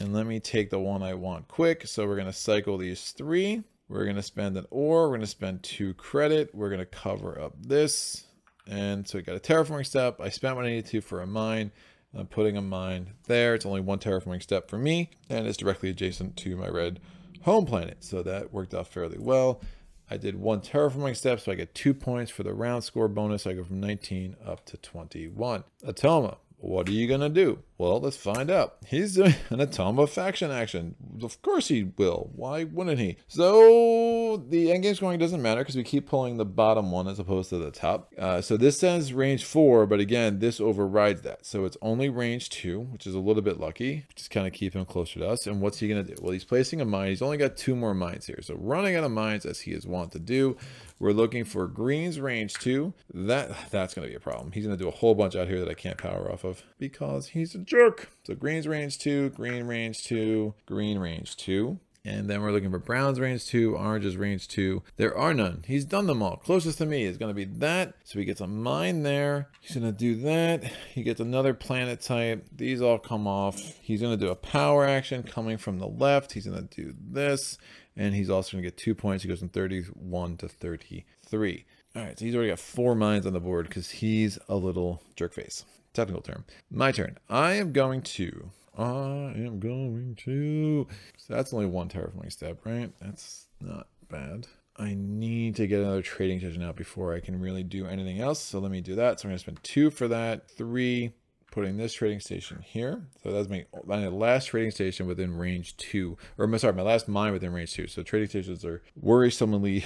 And let me take the one I want quick. So we're going to cycle these 3. We're going to spend an ore. We're going to spend 2 credit. We're going to cover up this. And so we got a terraforming step. I spent what I needed to for a mine. I'm putting a mine there. It's only 1 terraforming step for me. And it's directly adjacent to my red home planet. So that worked out fairly well. I did 1 terraforming step, so I get 2 points for the round score bonus. I go from 19 up to 21. Automa, what are you going to do? Well, let's find out. He's doing an Automa faction action. Of course he will. Why wouldn't he? So the endgame scoring doesn't matter because we keep pulling the bottom one as opposed to the top. So this says range 4, but again, this overrides that. So it's only range 2, which is a little bit lucky. Just kind of keep him closer to us. And what's he going to do? Well, he's placing a mine. He's only got 2 more mines here. So running out of mines as he is wont to do. We're looking for greens range 2. That's going to be a problem. He's going to do a whole bunch out here that I can't power off of because he's a jerk. So greens range 2, green range 2, green range 2. And then we're looking for browns range 2, oranges range 2. There are none. He's done them all. Closest to me is going to be that. So he gets a mine there. He's going to do that. He gets another planet type. These all come off. He's going to do a power action coming from the left. He's going to do this. And he's also going to get 2 points. He goes from 31 to 33. All right, so he's already got 4 mines on the board because he's a little jerk face. Technical term. My turn. I am going to. So that's only 1 terraforming step, right? That's not bad. I need to get another trading station out before I can really do anything else. So let me do that. So I'm going to spend 2 for that, 3, putting this trading station here. So that's my last trading station within range 2. Or sorry, my last mine within range 2. So trading stations are worrisomely,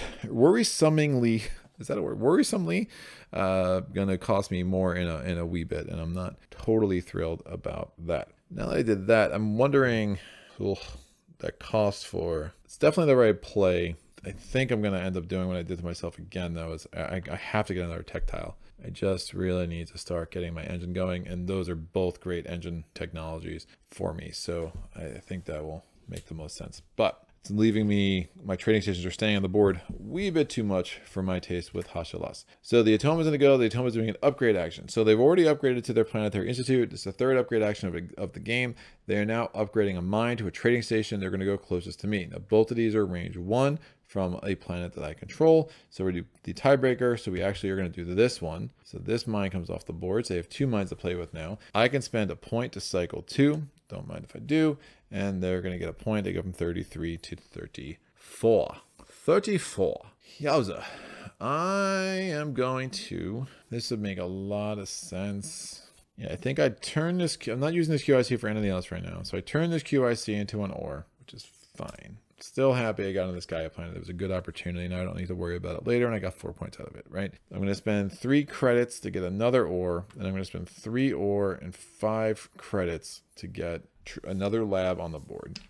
is that a word? Worrisomely gonna cost me more in a wee bit, and I'm not totally thrilled about that. Now that I did that, I'm wondering, that cost for, it's definitely the right play. I think I'm gonna end up doing what I did to myself again though, is I have to get another tactile. I just really need to start getting my engine going, and those are both great engine technologies for me. So I think that will make the most sense. But it's leaving me, my trading stations are staying on the board a wee bit too much for my taste with Hadsh Hallas. So the Automa's going to go. The Automa's doing an upgrade action. So they've already upgraded to their Planetary Institute. It's the 3rd upgrade action of the game. They are now upgrading a mine to a trading station. They're going to go closest to me. Now, both of these are range 1 from a planet that I control. So we do the tiebreaker. So we actually are going to do this one. So this mine comes off the board. So they have 2 mines to play with now. I can spend a point to cycle 2. Don't mind if I do. And they're going to get a point. They go from 33 to 34. 34. Yowza. I am going to, this would make a lot of sense. Yeah, I think I'd turn this, I'm not using this Q.I.C for anything else right now. So I turn this Q.I.C into an ore, which is fine. Still happy I got on this Gaia planet. It was a good opportunity. Now I don't need to worry about it later, and I got 4 points out of it, right? I'm going to spend 3 credits to get another ore, and I'm going to spend 3 ore and 5 credits to get another lab on the board.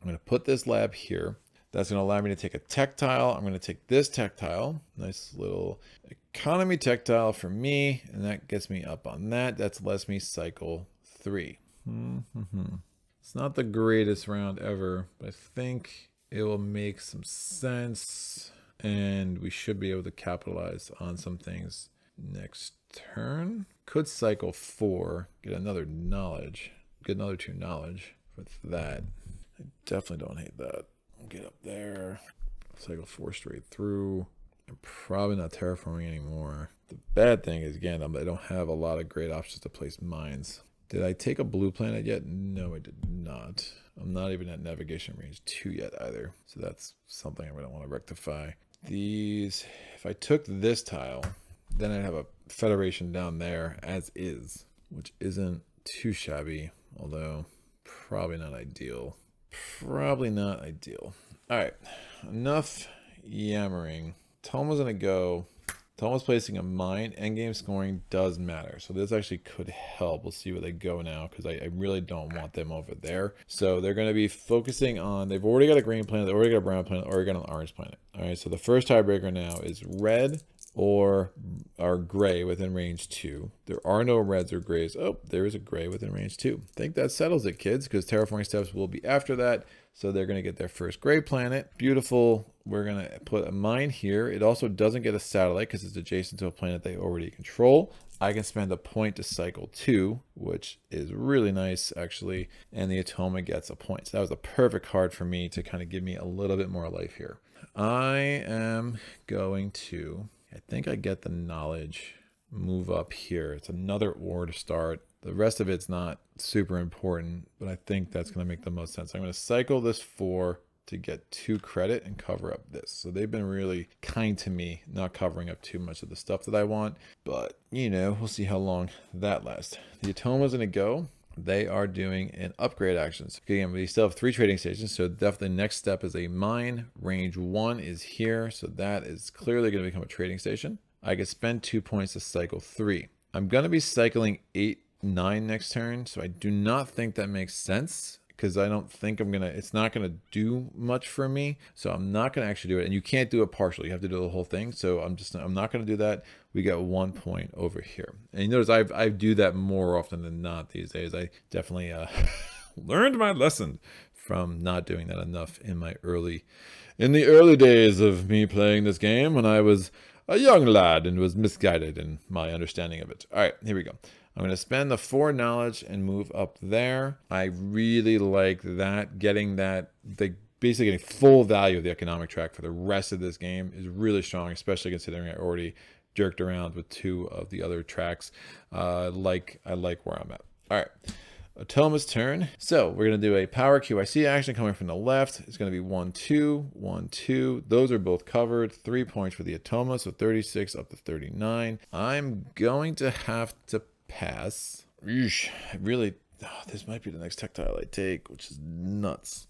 I'm going to put this lab here. That's going to allow me to take a tactile. I'm going to take this tactile, nice little economy tactile for me, and that gets me up on that. That lets me cycle 3. It's not the greatest round ever, but I think it will make some sense. And we should be able to capitalize on some things next turn. Could cycle 4, get another knowledge, get another 2 knowledge with that. I definitely don't hate that. I'll get up there, cycle 4 straight through. I'm probably not terraforming anymore. The bad thing is, again, I don't have a lot of great options to place mines. Did I take a blue planet yet? No, I did not. I'm not even at navigation range 2 yet either. So that's something I'm going to want to rectify. These, if I took this tile, then I'd have a federation down there as is, which isn't too shabby, although probably not ideal. Probably not ideal. All right, enough yammering. Toma's going to go. Toma's placing a mine. Endgame scoring does matter. So this actually could help. We'll see where they go now, because I really don't want them over there. So they're going to be focusing on, they've already got a green planet, they've already got a brown planet, already got an orange planet. All right, so the first tiebreaker now is red or gray within range 2. There are no reds or grays. Oh, there is a gray within range 2. I think that settles it, kids, because terraforming steps will be after that. So they're going to get their first gray planet. Beautiful. We're going to put a mine here. It also doesn't get a satellite because it's adjacent to a planet they already control. I can spend a point to cycle 2, which is really nice, actually. And the Automa gets a point. So that was a perfect card for me to kind of give me a little bit more life here. I am going to, I think I get the knowledge, move up here. It's another ore to start. The rest of it's not super important, but I think that's going to make the most sense. I'm going to cycle this 4 to get 2 credit and cover up this. So they've been really kind to me, not covering up too much of the stuff that I want. But, you know, we'll see how long that lasts. The Automa's going to go. They are doing an upgrade actions. Again, we still have 3 trading stations, so definitely next step is a mine. Range 1 is here, so that is clearly going to become a trading station. I could spend 2 points to cycle 3. I'm going to be cycling 8, 9 next turn, so I do not think that makes sense, because I don't think it's not gonna do much for me, so I'm not gonna actually do it. And you can't do it partially, you have to do the whole thing, so I'm not gonna do that. We got 1 point over here, and you notice I do that more often than not these days. I definitely learned my lesson from not doing that enough in the early days of me playing this game when I was a young lad and was misguided in my understanding of it. All right, here we go. I'm going to spend the 4 knowledge and move up there. I really like that. Getting that, basically getting full value of the economic track for the rest of this game is really strong, especially considering I already jerked around with 2 of the other tracks. I like where I'm at. All right. Automa's turn. So we're going to do a power Q.I.C. action coming from the left. It's going to be 1, 2, 1, 2. Those are both covered. 3 points for the Automa, so 36 up to 39. I'm going to have to pass. Eesh, really, this might be the next tactile I take, which is nuts.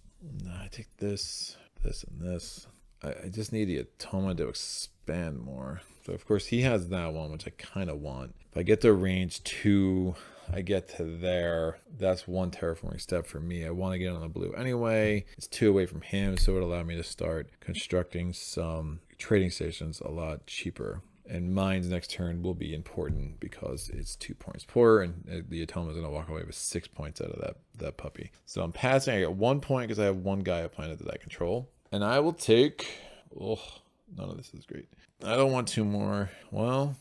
I take this, this, and this. I just need the Automa to expand more. So of course he has that one, which I kind of want. If I get to range 2, I get to there. That's 1 terraforming step for me. I want to get on the blue anyway. It's 2 away from him, so it would allow me to start constructing some trading stations a lot cheaper. And mines next turn will be important because it's 2 points poorer, and the Automa is going to walk away with 6 points out of that puppy. So I'm passing. I get 1 point because I have 1 Gaia planet that I control. And I will take, oh, none of this is great. I don't want 2 more. Well,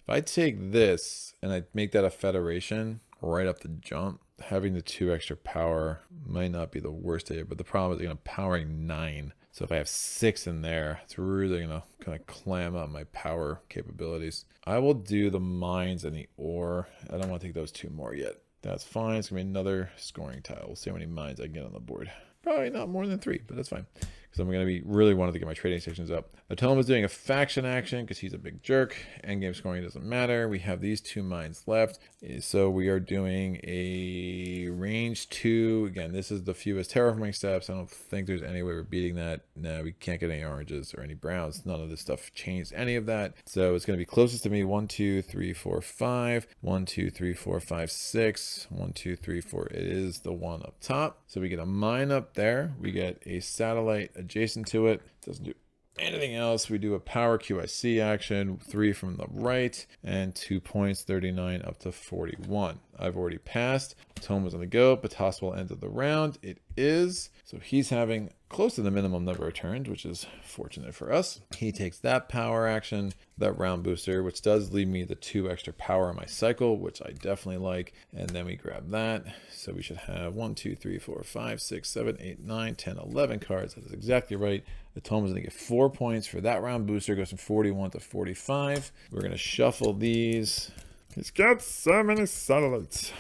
if I take this and I make that a federation right up the jump, having the 2 extra power might not be the worst idea, but the problem is going to powering 9. So if I have 6 in there, it's really going to kind of clam up my power capabilities. I will do the mines and the ore. I don't want to take those 2 more yet. That's fine. It's going to be another scoring tile. We'll see how many mines I can get on the board. Probably not more than 3, but that's fine. Because I'm going to be really wanting to get my trading stations up. Automa's doing a faction action because he's a big jerk. Endgame scoring doesn't matter. We have these 2 mines left. So we are doing a range 2. Again, this is the fewest terraforming steps. I don't think there's any way we're beating that. No, we can't get any oranges or any browns. None of this stuff changed any of that. So it's going to be closest to me. 1, 2, 3, 4, 5. 1, 2, 3, 4, 5, 6. 1, 2, 3, 4. It is the one up top. So we get a mine up there. We get a satellite adjacent to it. Doesn't do anything else. We do a power Q.I.C. action, 3 from the right, and 2 points, 39 up to 41. I've already passed. Automa's on the go. Batas will end of the round. It is. So he's having close to the minimum number of turns, which is fortunate for us. He takes that power action, that round booster, which does leave me the 2 extra power in my cycle, which I definitely like. And then we grab that. So we should have 1, 2, 3, 4, 5, 6, 7, 8, 9, 10, 11 cards. That is exactly right. Automa's going to get 4 points for that round booster. Goes from 41 to 45. We're going to shuffle these. He's got so many satellites.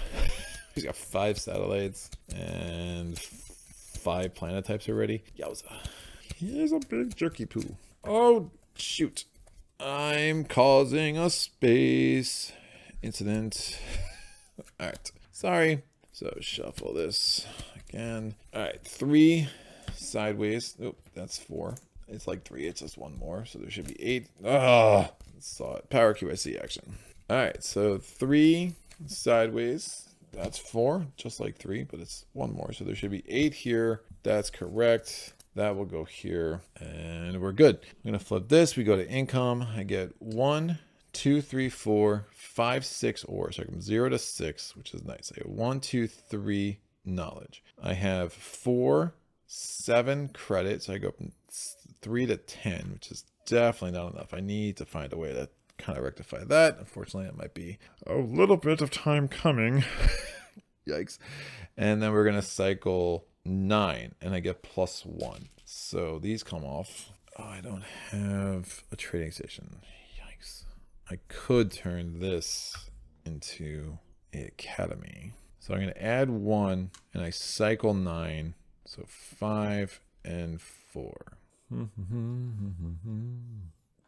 He's got 5 satellites and 5 planet types already. Yowza. Here's a big jerky poo. Oh, shoot. I'm causing a space incident. All right. Sorry. So shuffle this again. All right. 3 sideways. Oh, that's 4. It's like 3. It's just 1 more. So there should be 8. Ah, saw it. Power Q.I.C. action. All right. So 3 sideways. That's 4, just like 3, but it's 1 more. So there should be 8 here. That's correct. That will go here and we're good. I'm going to flip this. We go to income. I get 1, 2, 3, 4, 5, 6 ores. So I go from 0 to 6, which is nice. I get 1, 2, 3 knowledge. I have 4, 7 credit. So I go from 3 to 10, which is definitely not enough. I need to find a way to kind of rectify that. Unfortunately, it might be a little bit of time coming. Yikes. And then we're going to cycle 9 and I get +1. So these come off. Oh, I don't have a trading station. Yikes. I could turn this into an academy. So I'm going to add 1 and I cycle 9. So 5 and 4.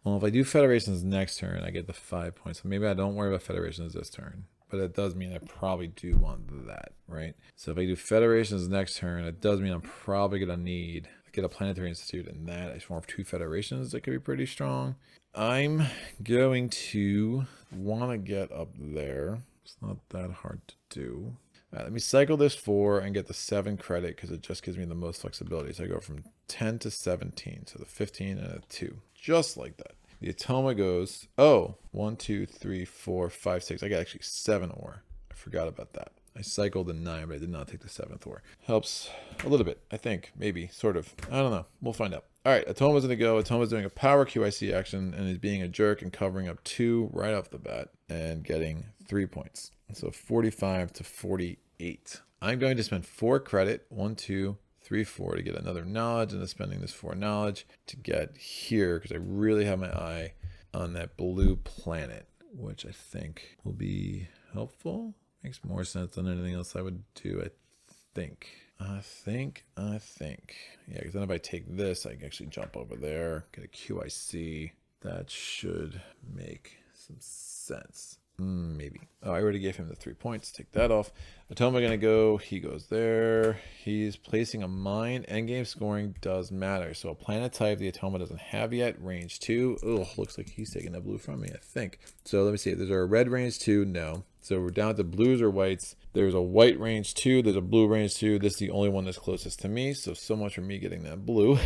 Well, if I do Federations next turn, I get the 5 points. So maybe I don't worry about Federations this turn. But it does mean I probably do want that, right? So if I do Federations next turn, it does mean I'm probably going to need to get a Planetary Institute, and that I just want 2 Federations that could be pretty strong. I'm going to want to get up there. It's not that hard to do. All right, let me cycle this 4 and get the 7 credit because it just gives me the most flexibility. So I go from 10 to 17. So the 15 and a 2, just like that. The Automa goes, oh, 1, 2, 3, 4, 5, 6. I got actually 7 ore. I forgot about that. I cycled the 9, but I did not take the 7th ore. Helps a little bit, I think, maybe, sort of. I don't know. We'll find out. All right, Automa's gonna go. Automa's doing a power Q.I.C. action and is being a jerk and covering up 2 right off the bat and getting 3 points. So 45 to 48. I'm going to spend 4 credit, 1, 2, 3, 4 to get another knowledge, and then spending this 4 knowledge to get here because I really have my eye on that blue planet, which I think will be helpful. Makes more sense than anything else I would do, I think. Yeah, because then if I take this, I can actually jump over there, get a Q.I.C. That should make some sense. Maybe. Oh, I already gave him the 3 points. Take that off. Automa gonna go. He goes there. He's placing a mine. Endgame scoring does matter. So a planet type the Automa doesn't have yet. Range 2. Ugh, looks like he's taking that blue from me, I think. So let me see. There's a red range 2. No. So we're down to blues or whites. There's a white range 2. There's a blue range 2. This is the only one that's closest to me. So much for me getting that blue.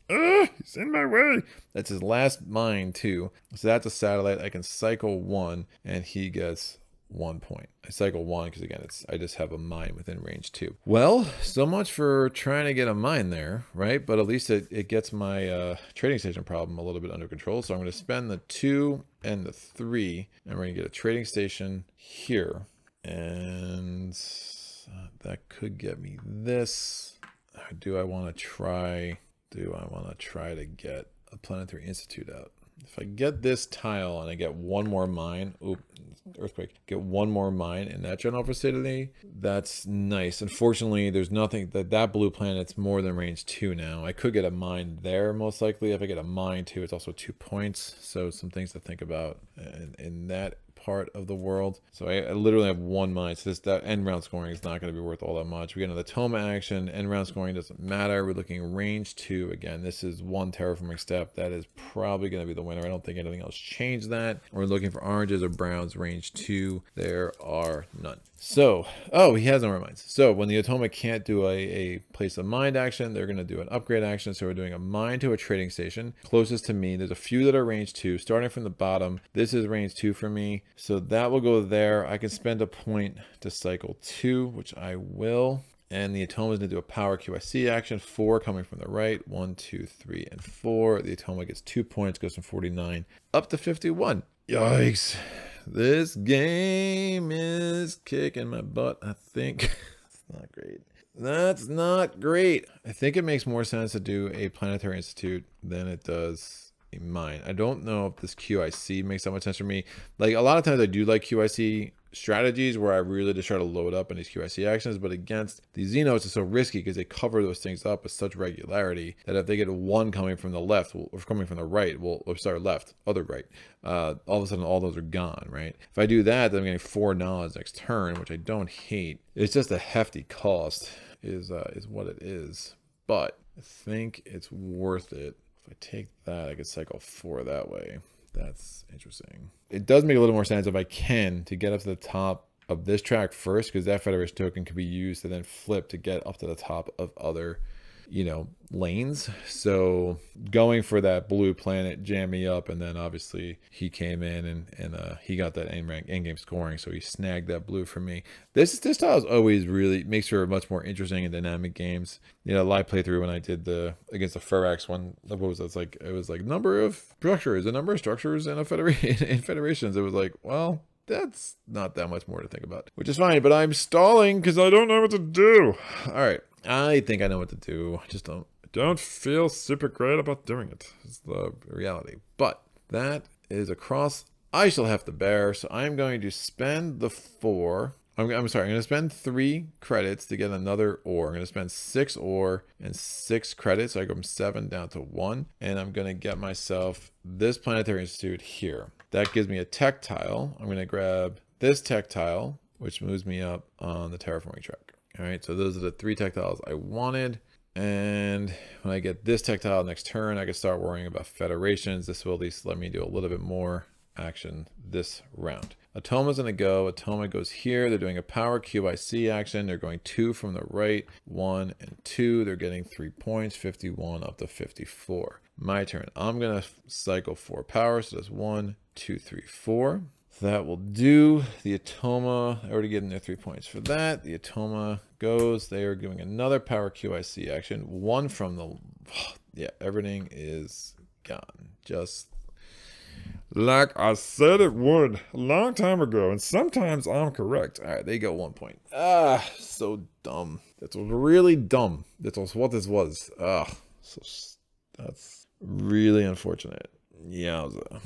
He's in my way. That's his last mine too. So that's a satellite. I can cycle 1 and he gets 1 point. I cycle 1 because again, I just have a mine within range 2. Well, so much for trying to get a mine there, right? But at least it gets my trading station problem a little bit under control. So I'm going to spend the 2 and the 3 and we're going to get a trading station here. And that could get me this. Do I want to try to get a Planetary Institute out? If I get this tile and I get 1 more mine, earthquake, get 1 more mine in that general vicinity, that's nice. Unfortunately, there's nothing that blue planet's more than range 2 now. I could get a mine there most likely. If I get a mine too, it's also 2 points. So some things to think about in that part of the world. So I literally have 1 mine. So that end round scoring is not going to be worth all that much. We get another Automa action. End round scoring doesn't matter. We're looking range 2. Again, this is 1 terraforming step. That is probably going to be the winner. I don't think anything else changed that. We're looking for oranges or browns. Range 2. There are none. So, oh, he has no more mines. So when the Automa can't do a place of mind action, they're going to do an upgrade action. So we're doing a mine to a trading station closest to me. There's a few that are range 2. Starting from the bottom, this is range 2 for me. So that will go there. I can spend a point to cycle 2, which I will. And the Automa is going to do a power Q.I.C action. 4 coming from the right. 1, 2, 3, and 4. The Automa gets 2 points, goes from 49 up to 51. Yikes. This game is kicking my butt, I think. It's not great. That's not great. I think it makes more sense to do a Planetary Institute than it does a mine. I don't know if this Q.I.C makes that much sense for me. Like, a lot of times I do like Q.I.C strategies where I really just try to load up in these Q.I.C actions, but against these Xenos, it's so risky because they cover those things up with such regularity that if they get 1 coming from the left or coming from the right, well, sorry, left, other right, all of a sudden all those are gone, right? If I do that, then I'm getting 4 knowledge next turn, which I don't hate. It's just a hefty cost is what it is, but I think it's worth it. If I take that, I could cycle 4 that way. That's interesting. It does make a little more sense if I can to get up to the top of this track first, because that Federation token can be used to then flip to get up to the top of other, you know, lanes. So going for that blue planet jammed me up, and then obviously he came in and he got that end game scoring, so he snagged that blue for me. This style is always really makes for much more interesting and dynamic games. You know, live playthrough when I did the against the Furax one, what was it? It was like number of structures in a federations. It was like, well, that's not that much more to think about, which is fine, but I'm stalling because I don't know what to do. All right, I think I know what to do. I just don't feel super great about doing it. It's the reality. But that is a cross I shall have to bear. So I'm going to spend the 4. I'm sorry, I'm going to spend 3 credits to get another ore. I'm going to spend 6 ore and 6 credits. So I go from 7 down to 1. And I'm going to get myself this Planetary Institute here. That gives me a tactile. I'm going to grab this tactile, which moves me up on the terraforming track. All right, so those are the 3 tactiles I wanted. And when I get this tactile next turn, I can start worrying about federations. This will at least let me do a little bit more action this round. Automa's gonna go. Automa goes here. They're doing a power Q.I.C action. They're going 2 from the right, 1 and 2. They're getting 3 points, 51 up to 54. My turn. I'm gonna cycle 4 power. So that's 1, 2, 3, 4. That will do. The Automa, already getting their 3 points for that. The Automa goes. They are doing another power Q.I.C action. 1 from the, yeah, everything is gone. Just like I said it would a long time ago, and sometimes I'm correct. All right, they got 1 point. Ah, so dumb. That was really dumb. That was what this was. That's really unfortunate. Yowza.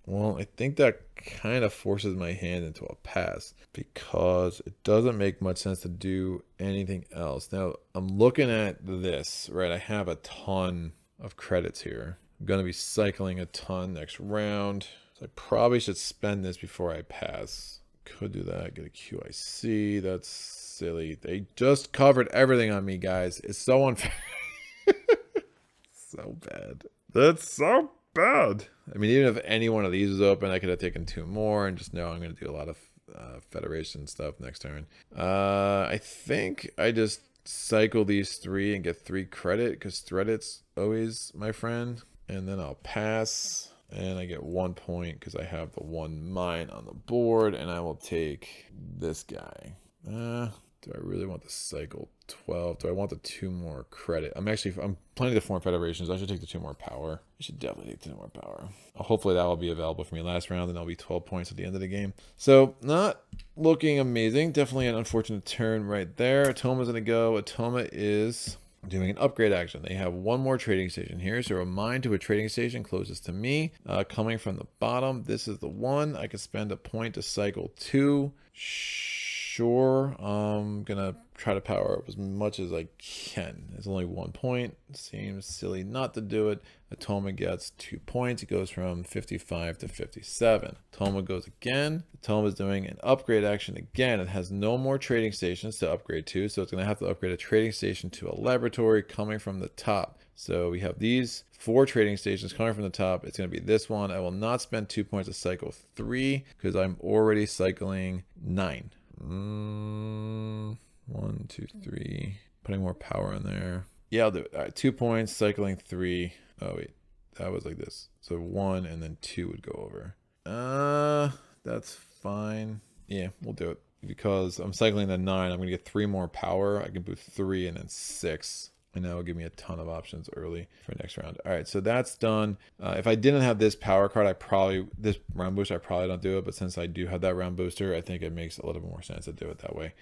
Well, I think that kind of forces my hand into a pass because it doesn't make much sense to do anything else. Now, I'm looking at this, right? I have a ton of credits here. I'm going to be cycling a ton next round. So I probably should spend this before I pass. Could do that, get a Q.I.C. That's silly. They just covered everything on me, guys. It's so unfair. So bad. That's so bad. I mean, even if any one of these was open, I could have taken 2 more and just know I'm going to do a lot of Federation stuff next turn. I think I just cycle these 3 and get 3 credit because credit's always my friend. And then I'll pass and I get 1 point because I have the 1 mine on the board, and I will take this guy. Do I really want to cycle 12? Do I want the 2 more credit? I'm planning to form federations. I should take the 2 more power. I should definitely take 2 more power. Hopefully that will be available for me last round, and that'll be 12 points at the end of the game. So not looking amazing. Definitely an unfortunate turn right there. Automa's gonna go. Automa is doing an upgrade action. They have 1 more trading station here. So a mine to a trading station closest to me. Coming from the bottom, this is the one. I could spend a point to cycle 2. Sure, I'm gonna try to power up as much as I can. It's only 1 point. Seems silly not to do it. Automa gets 2 points. It goes from 55 to 57. Automa goes again. Automa is doing an upgrade action again. It has no more trading stations to upgrade to, so it's gonna have to upgrade a trading station to a laboratory coming from the top. So we have these 4 trading stations coming from the top. It's going to be this one. I will not spend 2 points to cycle 3 because I'm already cycling 9. 1, 2, 3. Putting more power in there. Yeah, I'll do it. All right, 2 points, cycling 3. Oh, wait. That was like this. So 1 and then 2 would go over. That's fine. Yeah, we'll do it. Because I'm cycling the 9, I'm going to get 3 more power. I can boost 3 and then 6. And that will give me a ton of options early for next round. All right, so that's done. If I didn't have this power card, this round booster, I probably don't do it. But since I do have that round booster, I think it makes a little bit more sense to do it that way.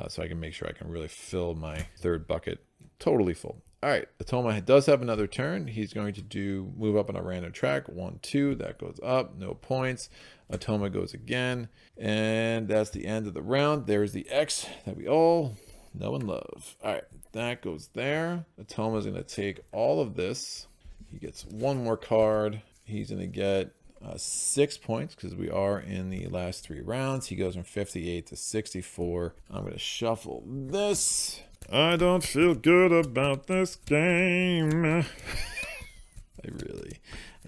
So I can make sure I can really fill my 3rd bucket totally full. All right, Automa does have another turn. He's going to move up on a random track. 1, 2, that goes up, no points. Automa goes again, and that's the end of the round. There's the X that we all know and love. All right, that goes there. Automa's going to take all of this. He gets 1 more card. He's going to get 6 points because we are in the last 3 rounds. He goes from 58 to 64. I'm going to shuffle this. I don't feel good about this game. I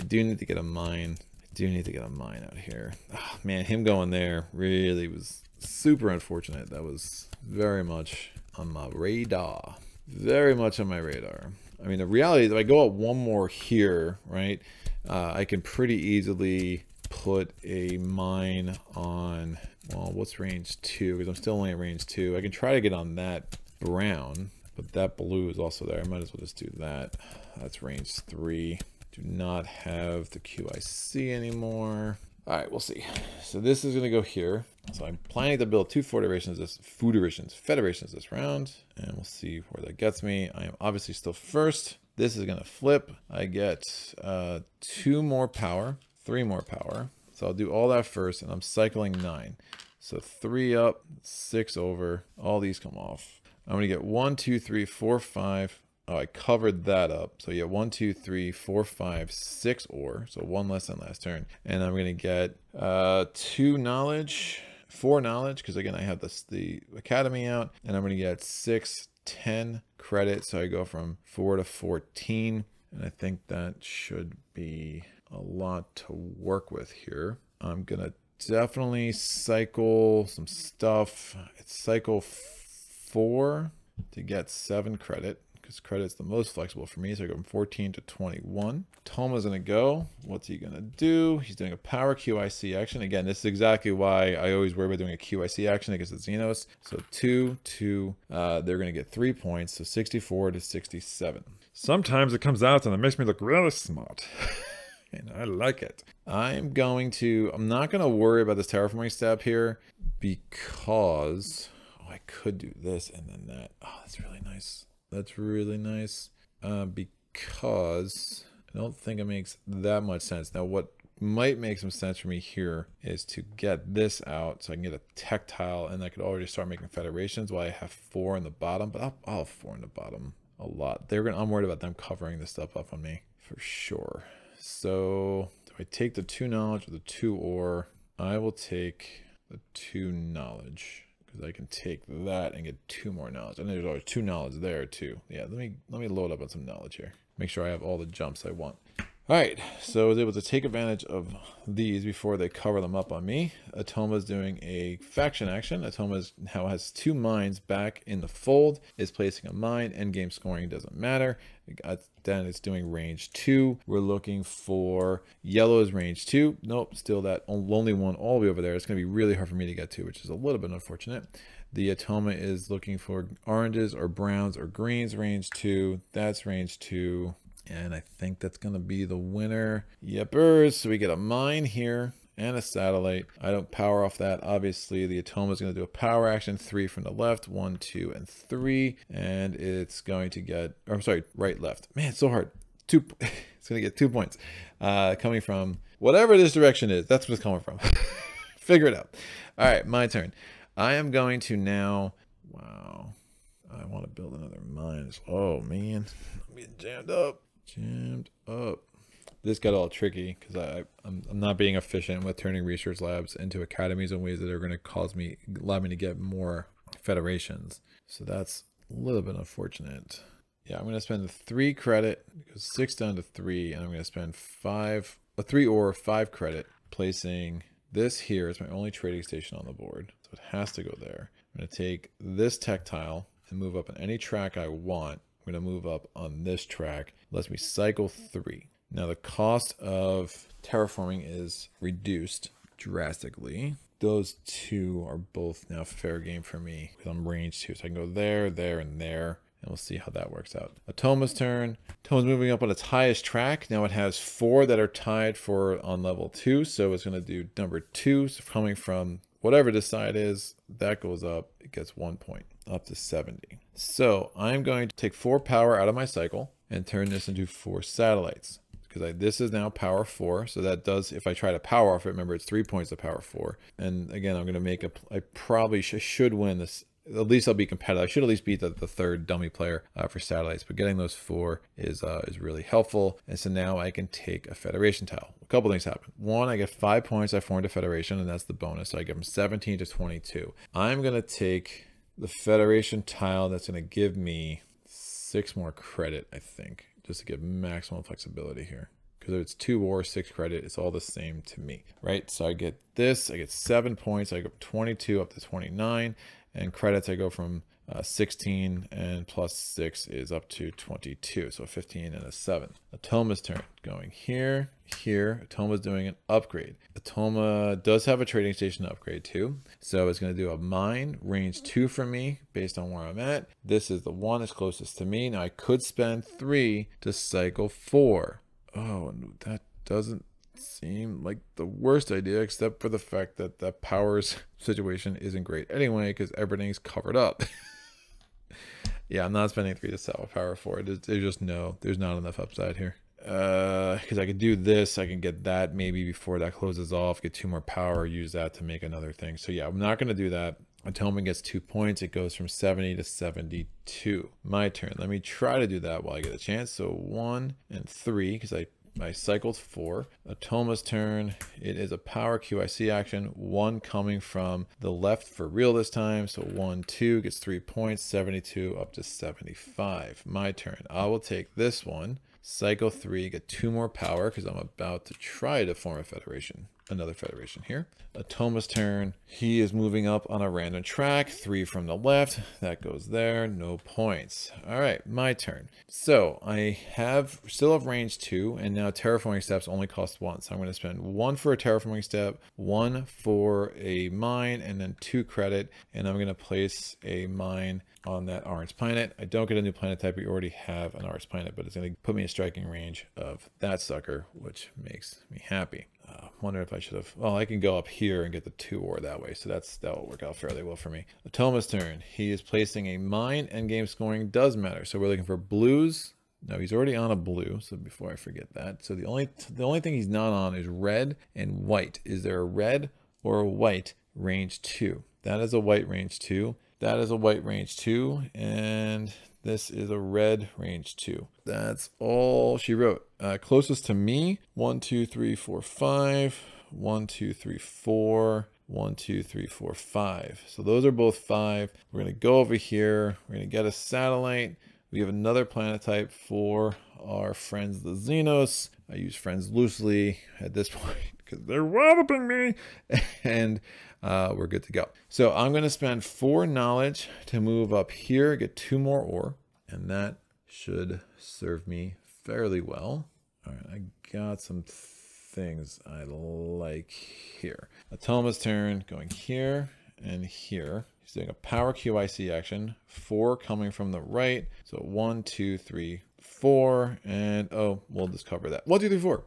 do need to get a mine. I do need to get a mine out here. Oh, man, him going there really was super unfortunate. That was very much on my radar. Very much on my radar. I mean, the reality is if I go up 1 more here, right, I can pretty easily put a mine on, well, what's range 2? Because I'm still only at range 2. I can try to get on that brown, but that blue is also there. I might as well just do that. That's range 3. Do not have the Q.I.C. anymore. All right, we'll see. So this is going to go here. So I'm planning to build 2 federations this round, and we'll see where that gets me. I am obviously still first. This is going to flip. I get 2 more power, 3 more power. So I'll do all that first, and I'm cycling 9. So 3 up, 6 over. All these come off. I'm going to get 1, 2, 3, 4, 5. Oh, I covered that up. So yeah, 1, 2, 3, 4, 5, 6 ore. So 1 less than last turn. And I'm going to get 2 knowledge, 4 knowledge, because again, I have the academy out. And I'm going to get 6, 10 credit. So I go from 4 to 14. And I think that should be a lot to work with here. I'm going to definitely cycle some stuff. It's cycle 4 to get 7 credit, because credit's the most flexible for me. So I go from 14 to 21. Toma's going to go. What's he going to do? He's doing a power Q.I.C. action. Again, this is exactly why I always worry about doing a Q.I.C. action against the Xenos. So 2, 2, they're going to get 3 points. So 64 to 67. Sometimes it comes out and it makes me look really smart. And I like it. I'm not going to worry about this terraforming step here because I could do this and then that. Oh, that's really nice. That's really nice. Because I don't think it makes that much sense. Now, what might make some sense for me here is to get this out so I can get a tactile, and I could already start making federations while I have 4 in the bottom. But I'll have 4 in the bottom a lot. I'm worried about them covering this stuff up on me for sure. So do I take the 2 knowledge or the 2 ore? I will take the 2 knowledge. I can take that and get 2 more knowledge. And there's always 2 knowledge there too. Yeah, let me load up on some knowledge here. Make sure I have all the jumps I want. All right, so I was able to take advantage of these before they cover them up on me. Automa's doing a faction action. Automa now has 2 mines back in the fold. Is placing a mine. Endgame scoring doesn't matter. Then it's doing range 2. We're looking for yellow's range 2. Nope, still that lonely one all the way over there. It's going to be really hard for me to get to, which is a little bit unfortunate. The Automa is looking for oranges or browns or greens range 2. That's range 2. And I think that's going to be the winner. Yepers. So we get a mine here and a satellite. I don't power off that. Obviously, the Automa is going to do a power action. 3 from the left. 1, 2, and 3. And it's going to get, or I'm sorry, right, left. Man, it's so hard. It's going to get 2 points. Coming from whatever this direction is. That's what it's coming from. Figure it out. All right, my turn. I am going to now, wow. I want to build another mine. Oh, man. I'm getting jammed up. This got all tricky because I'm not being efficient with turning research labs into academies in ways that are going to allow me to get more federations. So that's a little bit unfortunate. Yeah, I'm going to spend 3 credit, because 6 down to 3, and I'm going to spend 3 or 5 credit placing this here as my only trading station on the board. So it has to go there. I'm going to take this tactile and move up on any track I want. I'm going to move up on this track. Lets me cycle 3. Now the cost of terraforming is reduced drastically. those two are both now fair game for me because I'm range 2. So I can go there, there, and there. And we'll see how that works out. Automa's turn. Automa's moving up on its highest track. Now it has 4 that are tied for on level 2. So it's going to do number 2. So coming from whatever this side is, that goes up. It gets 1 point, up to 70. So I'm going to take 4 power out of my cycle and turn this into 4 satellites. Because this is now power 4. So that does, if I try to power off it, remember it's 3 points of power 4. And again, I'm going to make I probably should win this. At least I'll be competitive. I should at least beat the third dummy player for satellites, but getting those 4 is really helpful. And so now I can take a Federation tile. A couple things happen. 1, I get 5 points. I formed a Federation, and that's the bonus. So I get from 17 to 22. I'm going to take the Federation tile. That's going to give me 6 more credit, I think, just to get maximum flexibility here. Because if it's 2 or 6 credit, it's all the same to me, right? So I get this. I get 7 points. I go from 22 up to 29. And credits, I go from 16 and plus 6 is up to 22. So 15 and a 7. Automa's turn. Going here, here. Automa's doing an upgrade. Automa does have a trading station upgrade too. So it's going to do a mine, range 2 for me based on where I'm at. This is the one that's closest to me. Now I could spend 3 to cycle 4. Oh, that doesn't seem like the worst idea, except for the fact that the powers situation isn't great anyway because everything's covered up. Yeah, I'm not spending 3 to sell power 4. There's just there's not enough upside here. Because I could do this, I can get that maybe before that closes off, get 2 more power, use that to make another thing. So yeah, I'm not going to do that. Automa gets 2 points. It goes from 70 to 72. My turn. Let me try to do that while I get a chance. So 1 and 3, because I cycled 4. Automa's turn. It is a power Q.I.C. action. 1 coming from the left for real this time. So 1, 2 gets 3 points. 72 up to 75. My turn. I will take this one. Cycle 3, get 2 more power because I'm about to try to form a Federation. Another Federation here. Automa's turn. He is moving up on a random track. 3 from the left. That goes there. No points. All right, my turn. So I still have range 2, and now terraforming steps only cost 1. So I'm going to spend 1 for a terraforming step, 1 for a mine, and then 2 credit. And I'm going to place a mine on that orange planet. I don't get a new planet type. We already have an orange planet, but it's going to put me in striking range of that sucker, which makes me happy. Wonder if I should have, well, I can go up here and get the 2 ore that way. So that will work out fairly well for me. Automa's turn. He is placing a mine, and game scoring does matter. So we're looking for blues. No, he's already on a blue. So before I forget that. So the only thing he's not on is red and white. Is there a red or a white range 2? That is a white range 2. That is a white range 2. And this is a red range 2. That's all she wrote. Closest to me, 1, 2, 3, 4, 5. 1, 2, 3, 4. 1, 2, 3, 4, 5. So those are both 5. We're going to go over here. We're going to get a satellite. We have another planet type for our friends, the Xenos. I use friends loosely at this point because they're walloping me. And we're good to go. So I'm going to spend 4 knowledge to move up here, get 2 more ore, and that should serve me fairly well. All right, I got some things I like here. Automa's turn, going here and here. He's doing a power Q.I.C. action, 4 coming from the right. So 1, 2, 3, 4, and oh, we'll just cover that. 1, 2, 3, 4.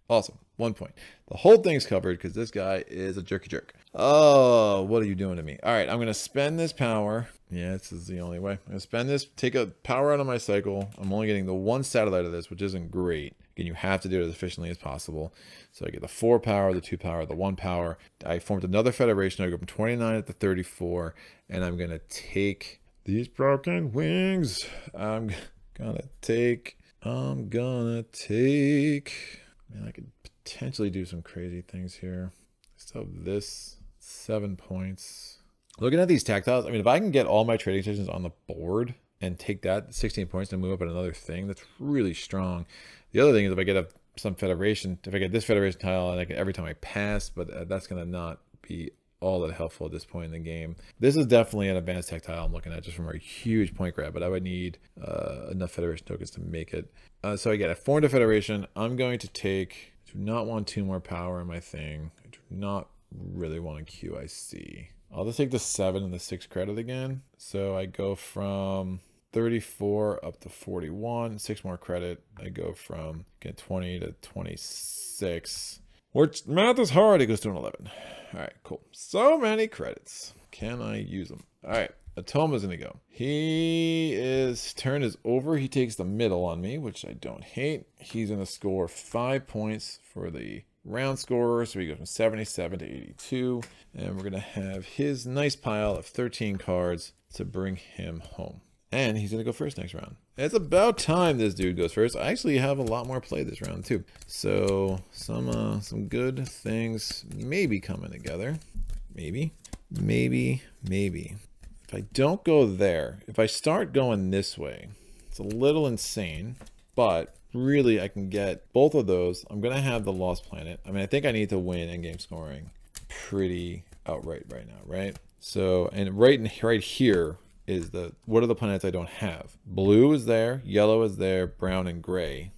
Awesome. 1 point. The whole thing's covered because this guy is a jerky jerk. Oh, what are you doing to me? All right, I'm going to spend this power. Yeah, this is the only way. I'm going to spend this, take a power out of my cycle. I'm only getting the 1 satellite of this, which isn't great. Again, you have to do it as efficiently as possible. So I get the 4 power, the 2 power, the 1 power. I formed another Federation. I go from 29 up to 34, and I'm going to take these broken wings. I'm going to take, man, I could potentially do some crazy things here. So this 7 points. Looking at these tactiles, I mean, if I can get all my trading stations on the board and take that 16 points and move up at another thing, that's really strong. The other thing is if I get some Federation, if I get this Federation tile, and I can every time I pass, but that's going to not be all that helpful at this point in the game. This is definitely an advanced tactile I'm looking at just from a huge point grab, but I would need enough Federation tokens to make it. So again, I formed a Federation. I'm going to take, I do not want 2 more power in my thing. I do not really want a Q.I.C. I'll just take the 7 and the 6 credit again. So I go from 34 up to 41, 6 more credit. I go from 20 to 26. Which math is hard, it goes to an 11. All right, cool. So many credits. Can I use them? All right, Automa's gonna go. His turn is over. He takes the middle on me, which I don't hate. He's gonna score 5 points for the round scorer. So we go from 77 to 82. And we're gonna have his nice pile of 13 cards to bring him home. And he's gonna go first next round. It's about time this dude goes first. I actually have a lot more play this round too. So some good things maybe coming together. Maybe. If I don't go there, if I start going this way, it's a little insane, but really I can get both of those. I'm gonna have the Lost Planet. I mean, I think I need to win in-game scoring pretty outright right now, right? So, and right here is what are the planets I don't have? Blue is there, yellow is there, brown and gray.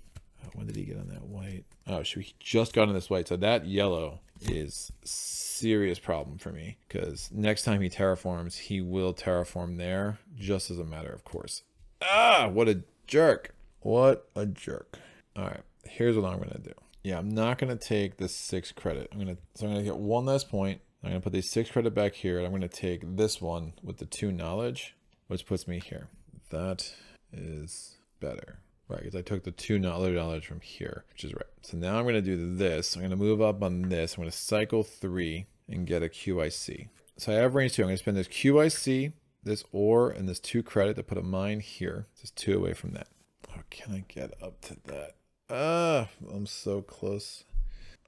Oh, when did he get on that white? Oh, shoot, he just got on this white. So that yellow is serious problem for me, because next time he terraforms, he will terraform there just as a matter of course. Ah, what a jerk. What a jerk. All right, here's what I'm gonna do. Yeah, I'm not gonna take this 6 credit. I'm gonna get 1 less point. I'm gonna put these 6 credit back here, and I'm gonna take this one with the 2 knowledge, which puts me here. That is better. Right, because I took the 2 knowledge from here, which is right. So now I'm gonna do this. I'm gonna move up on this. I'm gonna cycle 3 and get a Q.I.C. So I have range 2. I'm gonna spend this Q.I.C, this ore, and this 2 credit to put a mine here. Just 2 away from that. Oh, can I get up to that? Ah, I'm so close.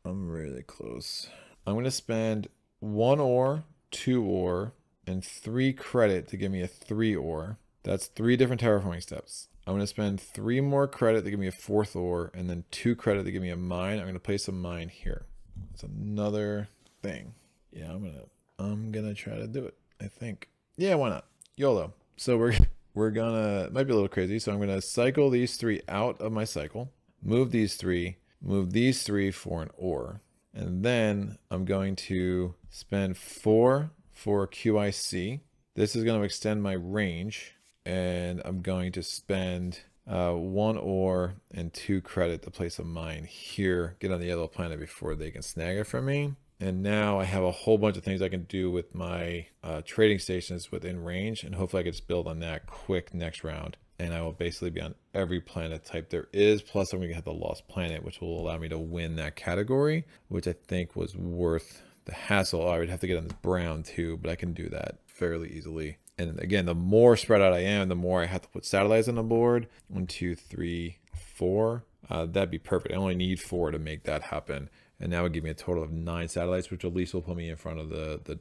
I'm really close. I'm gonna spend 1 ore, 2 ore, and 3 credit to give me a 3 ore. That's 3 different terraforming steps. I'm going to spend 3 more credit to give me a 4th ore, and then 2 credit to give me a mine. I'm going to place a mine here. That's another thing. Yeah, I'm gonna try to do it, I think. Yeah, why not? YOLO. So we're gonna, it might be a little crazy. So I'm gonna cycle these 3 out of my cycle, move these 3 for an ore. And then I'm going to spend 4 for Q.I.C. This is going to extend my range, and I'm going to spend 1 ore and 2 credit to place a mine here, get on the yellow planet before they can snag it from me. And now I have a whole bunch of things I can do with my trading stations within range, and hopefully I can just build on that quick next round. And I will basically be on every planet type there is. Plus I'm going to have the Lost Planet, which will allow me to win that category, which I think was worth the hassle. Oh, I would have to get on this brown too, but I can do that fairly easily. And again, the more spread out I am, the more I have to put satellites on the board. 1, 2, 3, 4. That'd be perfect. I only need 4 to make that happen. And that would give me a total of 9 satellites, which at least will put me in front of the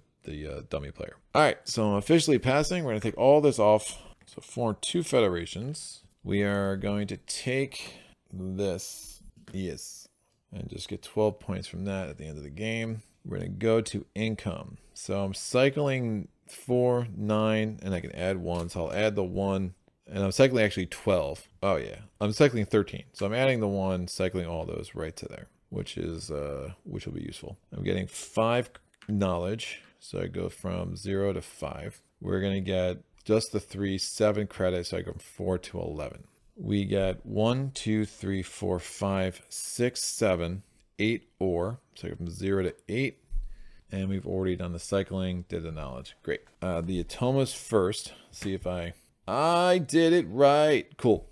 dummy player. All right, so I'm officially passing. We're going to take all this off. So form 2 federations. We are going to take this, yes, and just get 12 points from that at the end of the game. We're going to go to income. So I'm cycling 4, 9, and I can add 1. So I'll add the 1, and I'm cycling actually 12. Oh yeah, I'm cycling 13. So I'm adding the 1, cycling all those right to there, which will be useful. I'm getting 5 knowledge. So I go from 0 to 5. We're going to get just the 3, 7 credits. So I go from 4 to 11. We get 1, 2, 3, 4, 5, 6, 7, 8 ore. So I go from 0 to 8. And we've already done the cycling, did the knowledge. Great. The Automa's first. See if I did it right. Cool.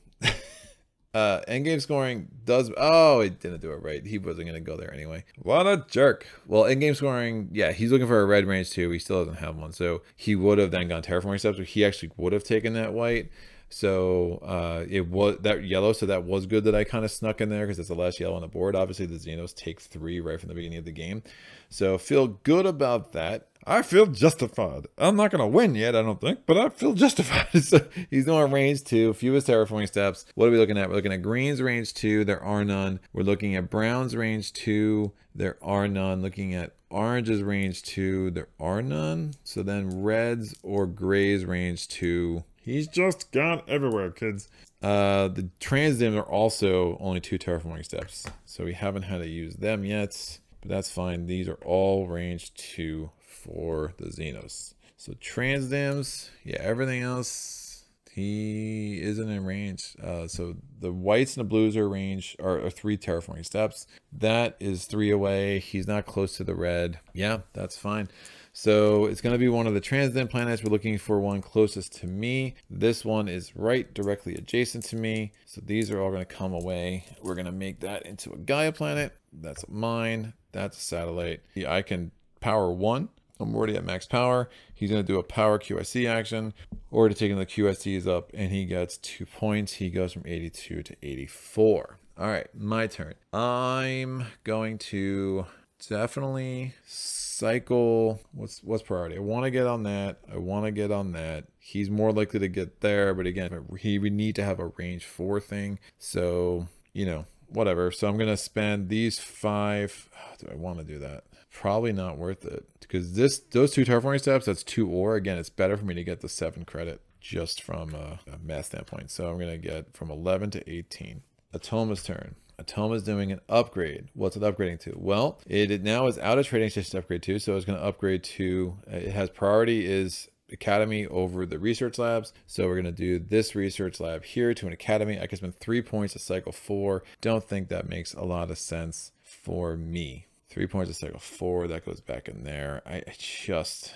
Endgame scoring does, oh, it didn't do it right. He wasn't going to go there anyway. What a jerk. Well, endgame scoring, yeah, he's looking for a red range too. He still doesn't have one. So he would have then gone terraforming steps, but he actually would have taken that white. So it was that yellow. So that was good that I kind of snuck in there because it's the last yellow on the board. Obviously the Xenos take 3 right from the beginning of the game. So feel good about that. I feel justified. I'm not going to win yet, I don't think, but I feel justified. So he's doing range 2, fewest terraforming steps. What are we looking at? We're looking at greens range 2. There are none. We're looking at browns range 2. There are none. Looking at oranges range 2. There are none. So then reds or grays range 2. He's just gone everywhere, kids. The transdims are also only 2 terraforming steps. So we haven't had to use them yet. but that's fine. These are all range 2 for the Xenos. So Transdims, yeah, everything else, he isn't in range. So the whites and the blues are range, are 3 terraforming steps. That is 3 away. He's not close to the red. Yeah, that's fine. So it's going to be one of the Transdim planets. We're looking for one closest to me. This one is right directly adjacent to me. So these are all going to come away. We're going to make that into a Gaia planet. That's mine. That's a satellite. Yeah, I can power 1. I'm already at max power. He's going to do a power Q.I.C action, or to taking the Q.I.Cs up, and he gets 2 points. He goes from 82 to 84. All right, my turn. I'm going to definitely cycle. What's priority? I want to get on that. I want to get on that. He's more likely to get there, but again, he would need to have a range 4 thing. So, you know, whatever. So I'm going to spend these 5. Do I want to do that? Probably not worth it, because those 2 terraforming steps, that's 2 ore. Again, it's better for me to get the 7 credit just from a math standpoint. So I'm going to get from 11 to 18. Automa's turn. Automa's doing an upgrade. What's it upgrading to? Well, it now is out of trading station to upgrade to, so it's going to upgrade to, it has priority is academy over the research labs. So we're going to do this research lab here to an academy. I can spend 3 points to cycle 4. Don't think that makes a lot of sense for me. 3 points to cycle 4, that goes back in there. I just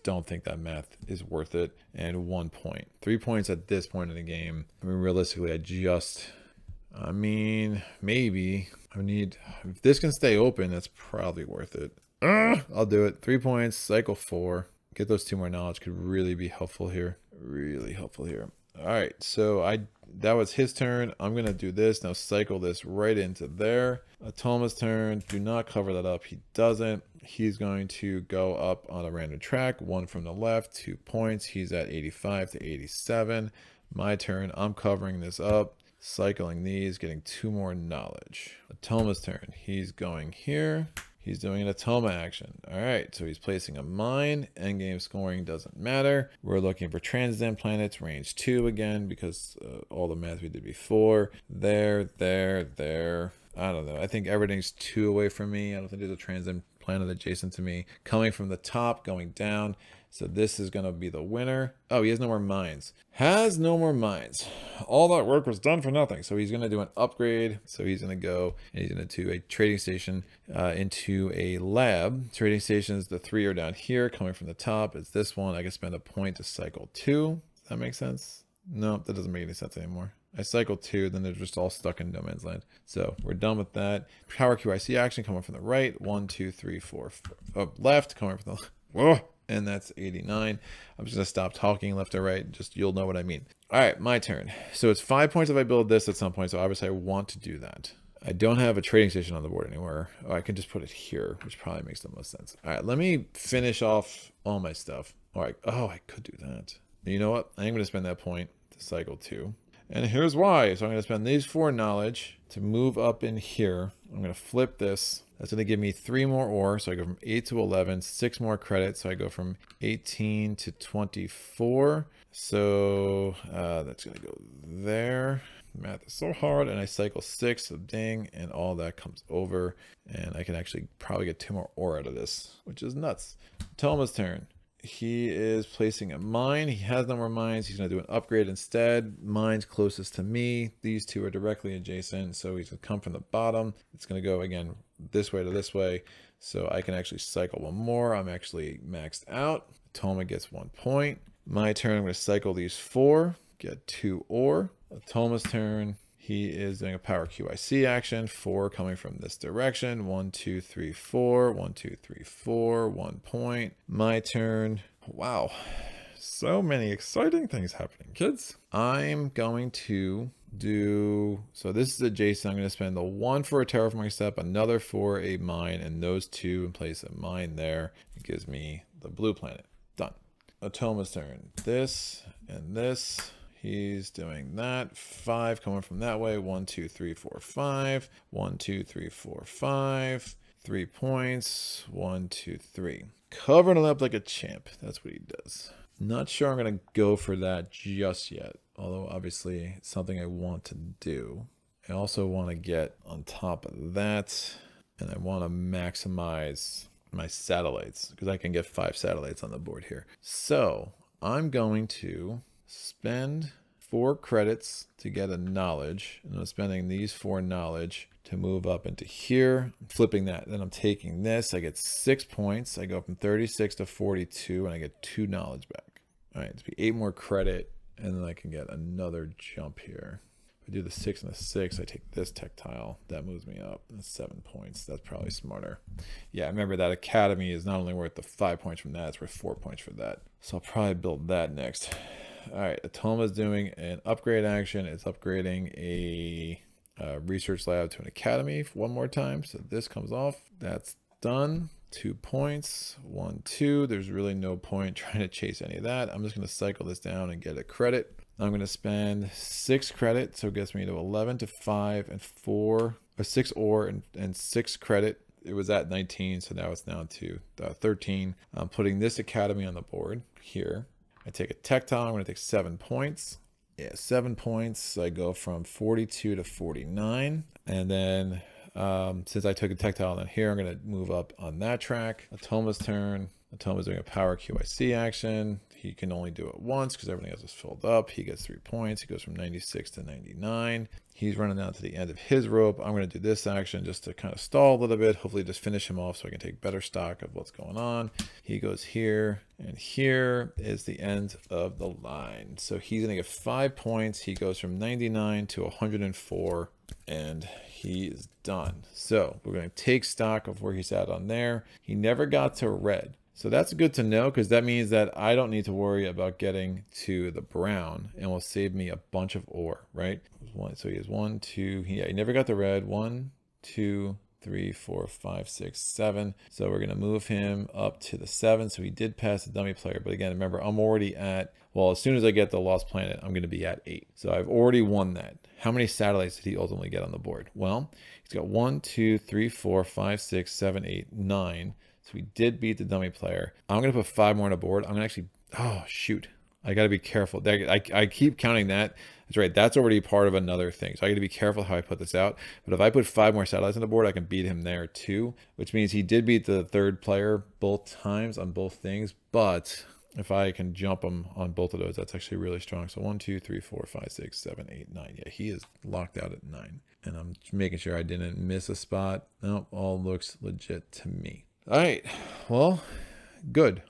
don't think that math is worth it. And 1 point. 3 points at this point in the game. I mean, realistically, maybe if this can stay open, that's probably worth it. I'll do it. 3 points, cycle 4. Get those 2 more knowledge could really be helpful here. Really helpful here. All right, so that was his turn. I'm gonna do this now. Cycle this right into there. Automa's turn. Do not cover that up. He doesn't. He's going to go up on a random track. 1 from the left. 2 points. He's at 85 to 87. My turn. I'm covering this up. Cycling these, getting 2 more knowledge. Automa's turn. He's going here. He's doing an Automa action. All right, so he's placing a mine. Endgame scoring doesn't matter. We're looking for Transdim planets, range 2 again, because all the math we did before. There. I don't know. I think everything's 2 away from me. I don't think there's a Transdim planet adjacent to me. Coming from the top, going down. So this is going to be the winner. Oh, he has no more mines. Has no more mines. All that work was done for nothing. So he's going to do an upgrade. So he's going to go and he's going to do a trading station into a lab. Trading stations, the 3 are down here. Coming from the top, it's this one. I can spend a point to cycle 2. Does that make sense? No, that doesn't make any sense anymore. I cycle 2, then they're just all stuck in no man's land. So we're done with that. Power Q.I.C action coming from the right. 1, 2, 3, 4. Left coming from the... Whoa. And that's 89. I'm just gonna stop talking left or right. Just you'll know what I mean. All right, my turn. So it's 5 points if I build this at some point. So obviously I want to do that. I don't have a trading station on the board anywhere. Oh, I can just put it here, which probably makes the most sense. All right, let me finish off all my stuff. All right. Oh, I could do that. You know what? I am gonna spend that point to cycle 2. And here's why. So I'm going to spend these 4 knowledge to move up in here. I'm going to flip this. That's going to give me 3 more ore. So I go from 8 to 11, 6 more credits. So I go from 18 to 24. So that's going to go there. Math is so hard. And I cycle 6, so ding, and all that comes over. And I can actually probably get 2 more ore out of this, which is nuts. Toma's turn. He is placing a mine. He has no more mines. He's going to do an upgrade instead. Mines closest to me. These 2 are directly adjacent. So he's going to come from the bottom. It's going to go again this way to this way. So I can actually cycle 1 more. I'm actually maxed out. Automa gets 1 point. My turn, I'm going to cycle these 4. Get 2 ore. Automa's turn. He is doing a power Q.I.C action. 4 coming from this direction. 1, 2, 3, 4. 1, 2, 3, 4. 1 point. My turn. Wow. So many exciting things happening, kids. I'm going to do... So this is adjacent. I'm going to spend the 1 for a terraforming step, another for a mine, and those 2 and place a mine there. It gives me the blue planet. Done. Automa's turn. This and this. He's doing that. 5 coming from that way. 1, 2, 3, 4, 5. 1, 2, 3, 4, 5. 3 points. 1, 2, 3. Covering it up like a champ. That's what he does. Not sure I'm going to go for that just yet. Although obviously it's something I want to do. I also want to get on top of that. and I want to maximize my satellites because I can get 5 satellites on the board here. So I'm going to spend 4 credits to get a knowledge, and I'm spending these 4 knowledge to move up into here. I'm flipping that. Then I'm taking this. I get 6 points. I go from 36 to 42, and I get 2 knowledge back. All right, it's be 8 more credit, and then I can get another jump here. If I do the 6 and the 6, I take this tactile. That moves me up. That's 7 points. That's probably smarter. Yeah, remember that Academy is not only worth the 5 points from that, it's worth 4 points for that. So I'll probably build that next. All right, Automa is doing an upgrade action. It's upgrading a research lab to an academy for 1 more time. So this comes off. That's done. 2 points. 1, 2. There's really no point trying to chase any of that. I'm just going to cycle this down and get a credit. I'm going to spend 6 credit, so it gets me to 11 to 5 and 4, or 6 ore and 6 credit. It was at 19, so now it's down to 13. I'm putting this academy on the board here. I take a tactile. I'm going to take 7 points. Yeah, 7 points. I go from 42 to 49, and then since I took a tactile in here, I'm going to move up on that track. Automa's turn. Automa's doing a power Q.I.C action. He can only do it once because everything else is filled up. He gets 3 points. He goes from 96 to 99. He's running down to the end of his rope. I'm going to do this action just to kind of stall a little bit. Hopefully just finish him off so I can take better stock of what's going on. He goes here, and here is the end of the line. So he's going to get 5 points. He goes from 99 to 104, and he is done. So we're going to take stock of where he's at on there. He never got to red. So that's good to know because that means that I don't need to worry about getting to the brown, and will save me a bunch of ore, right? So he has 1, 2, yeah, he never got the red. 1, 2, 3, 4, 5, 6, 7. So we're going to move him up to the 7. So he did pass the dummy player. But again, remember, I'm already at, well, as soon as I get the Lost Planet, I'm going to be at 8. So I've already won that. How many satellites did he ultimately get on the board? Well, he's got 1, 2, 3, 4, 5, 6, 7, 8, 9. So we did beat the dummy player. I'm going to put 5 more on the board. I'm going to actually, oh, shoot. I got to be careful. I keep counting that. That's right. That's already part of another thing. So I got to be careful how I put this out. But if I put 5 more satellites on the board, I can beat him there too, which means he did beat the 3rd player both times on both things. But if I can jump him on both of those, that's actually really strong. So 1, 2, 3, 4, 5, 6, 7, 8, 9. Yeah, he is locked out at 9. And I'm making sure I didn't miss a spot. Nope, all looks legit to me. All right, well, good.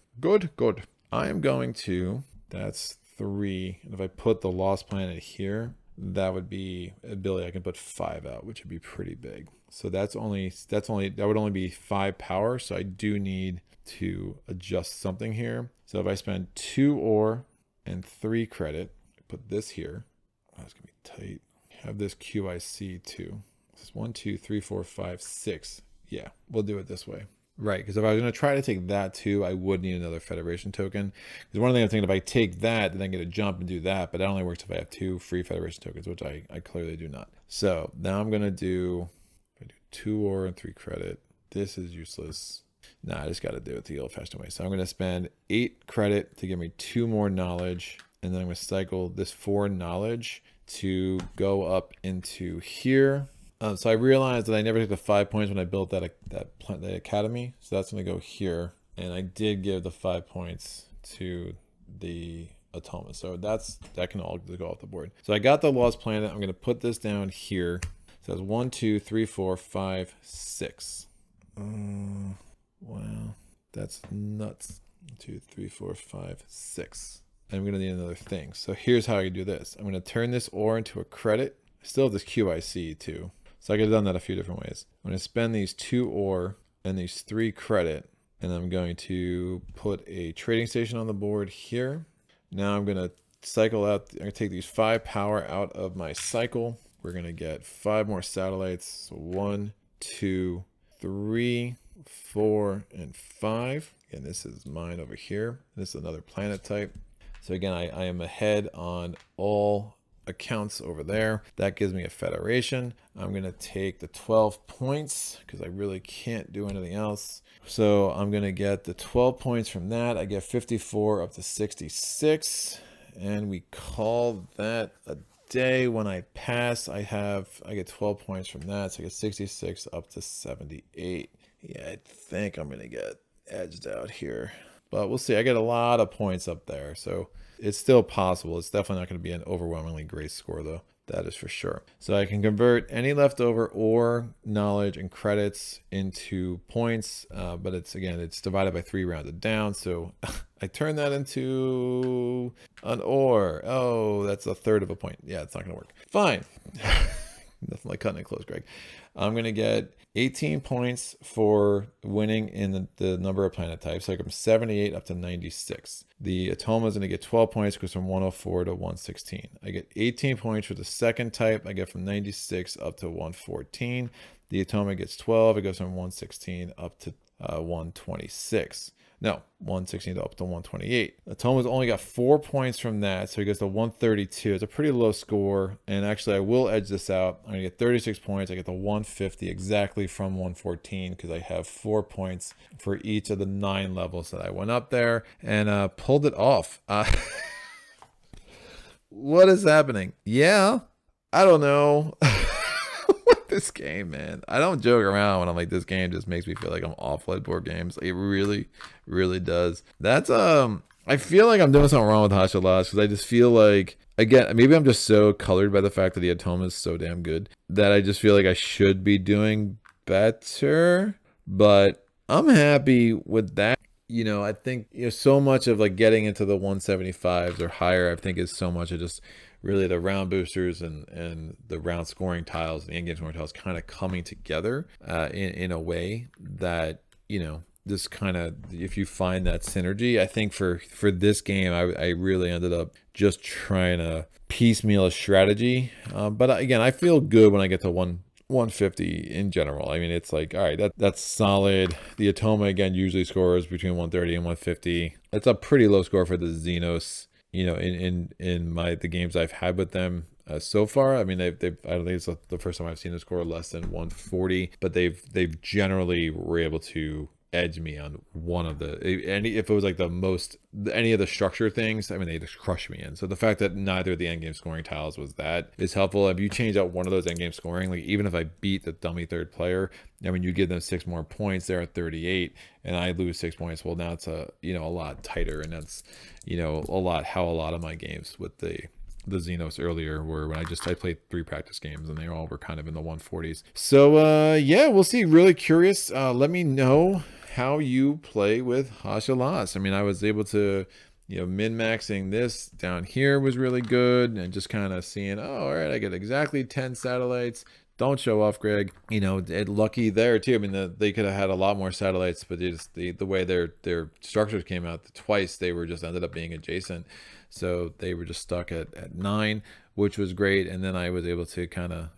I am going to, that's 3. And if I put the Lost Planet here, that would be ability. I can put 5 out, which would be pretty big. So that would only be 5 power. So I do need to adjust something here. So if I spend 2 ore and 3 credit, put this here. Oh, it's gonna be tight. Have this Q.I.C too. This is 1, 2, 3, 4, 5, 6. Yeah, we'll do it this way. Right, because if I was going to try to take that too, I would need another Federation token. Because one thing I'm thinking, if I take that, then I get a jump and do that, but that only works if I have 2 free Federation tokens, which I clearly do not. So now I'm going to do, if I do 2 ore and 3 credit, this is useless. Nah, I just got to do it the old-fashioned way. So I'm going to spend 8 credit to give me 2 more knowledge, and then I'm going to cycle this 4 knowledge to go up into here. So I realized that I never took the 5 points when I built that academy. So that's going to go here. And I did give the 5 points to the Automa. So that can all go off the board. So I got the Lost Planet. I'm going to put this down here. So that's 1, 2, 3, 4, 5, 6. Wow. That's nuts. 1, 2, 3, 4, 5, 6. And I'm going to need another thing. So here's how I do this. I'm going to turn this ore into a credit. I still have this Q.I.C too. So I could have done that a few different ways. I'm going to spend these 2 ore and these 3 credit, and I'm going to put a trading station on the board here. Now I'm going to cycle out, I'm going to take these 5 power out of my cycle. We're going to get 5 more satellites. So 1, 2, 3, 4, and 5. And this is mine over here. This is another planet type. So again, I am ahead on all accounts over there. That gives me a Federation. I'm going to take the 12 points because I really can't do anything else. So I'm going to get the 12 points from that. I get 54 up to 66, and we call that a day when I pass, I get 12 points from that. So I get 66 up to 78. Yeah, I think I'm going to get edged out here. But we'll see. I get a lot of points up there. So it's still possible. It's definitely not going to be an overwhelmingly great score, though. That is for sure. So I can convert any leftover ore, knowledge, and credits into points. But it's divided by 3 rounded down. So I turn that into an ore. Oh, that's a third of a point. Yeah, it's not going to work. Fine. Nothing like cutting it close, Greg. I'm going to get 18 points for winning in the number of planet types. So I go from 78 up to 96. The Automa is going to get 12 points, goes from 104 to 116. I get 18 points for the second type. I get from 96 up to 114. The Automa gets 12. It goes from 116 up to 126. No, 116 up to 128. Atoma's only got 4 points from that, so he goes to 132. It's a pretty low score, and actually I will edge this out. I'm gonna get 36 points. I get the 150 exactly from 114 because I have 4 points for each of the 9 levels that I went up there and pulled it off. What is happening? Yeah, I don't know. This game, man, I don't joke around when I'm like, this game just makes me feel like I'm off like board games. It really does. That's I feel like I'm doing something wrong with Hadsh Hallas because I just feel like, again, maybe I'm just so colored by the fact that the Automa is so damn good that I just feel like I should be doing better, but I'm happy with that. You know, I think, you know, so much of like getting into the 175s or higher, I think is so much of just really the round boosters and the round scoring tiles, the in-game scoring tiles kind of coming together in a way that, you know, this kind of, if you find that synergy, I think for this game, I really ended up just trying to piecemeal a strategy. But again, I feel good when I get to 150 in general. I mean, it's like, all right, that's solid. The Automa, again, usually scores between 130 and 150. It's a pretty low score for the Xenos. You know, in the games I've had with them so far. I mean, I don't think it's the first time I've seen them score less than 140, but they've generally were able to edge me on one of the, and if it was like any of the structure things, I mean, they just crushed me in. So the fact that neither of the endgame scoring tiles was that is helpful. If you change out one of those endgame scoring, like even if I beat the dummy third player, I mean, you give them 6 more points, they're at 38 and I lose 6 points. Well, now it's a lot tighter, and that's, how a lot of my games with the Xenos earlier were when I played 3 practice games and they all were kind of in the 140s. So yeah, we'll see. Really curious. Let me know how you play with Hadsh Hallas. I mean, I was able to, min-maxing this down here was really good, and just kind of seeing, oh, all right, I get exactly 10 satellites. Don't show off, Greg. Lucky there too. I mean, they could have had a lot more satellites, but the way their structures came out twice, they were just ended up being adjacent. So they were just stuck at 9, which was great. And then I was able to kind of,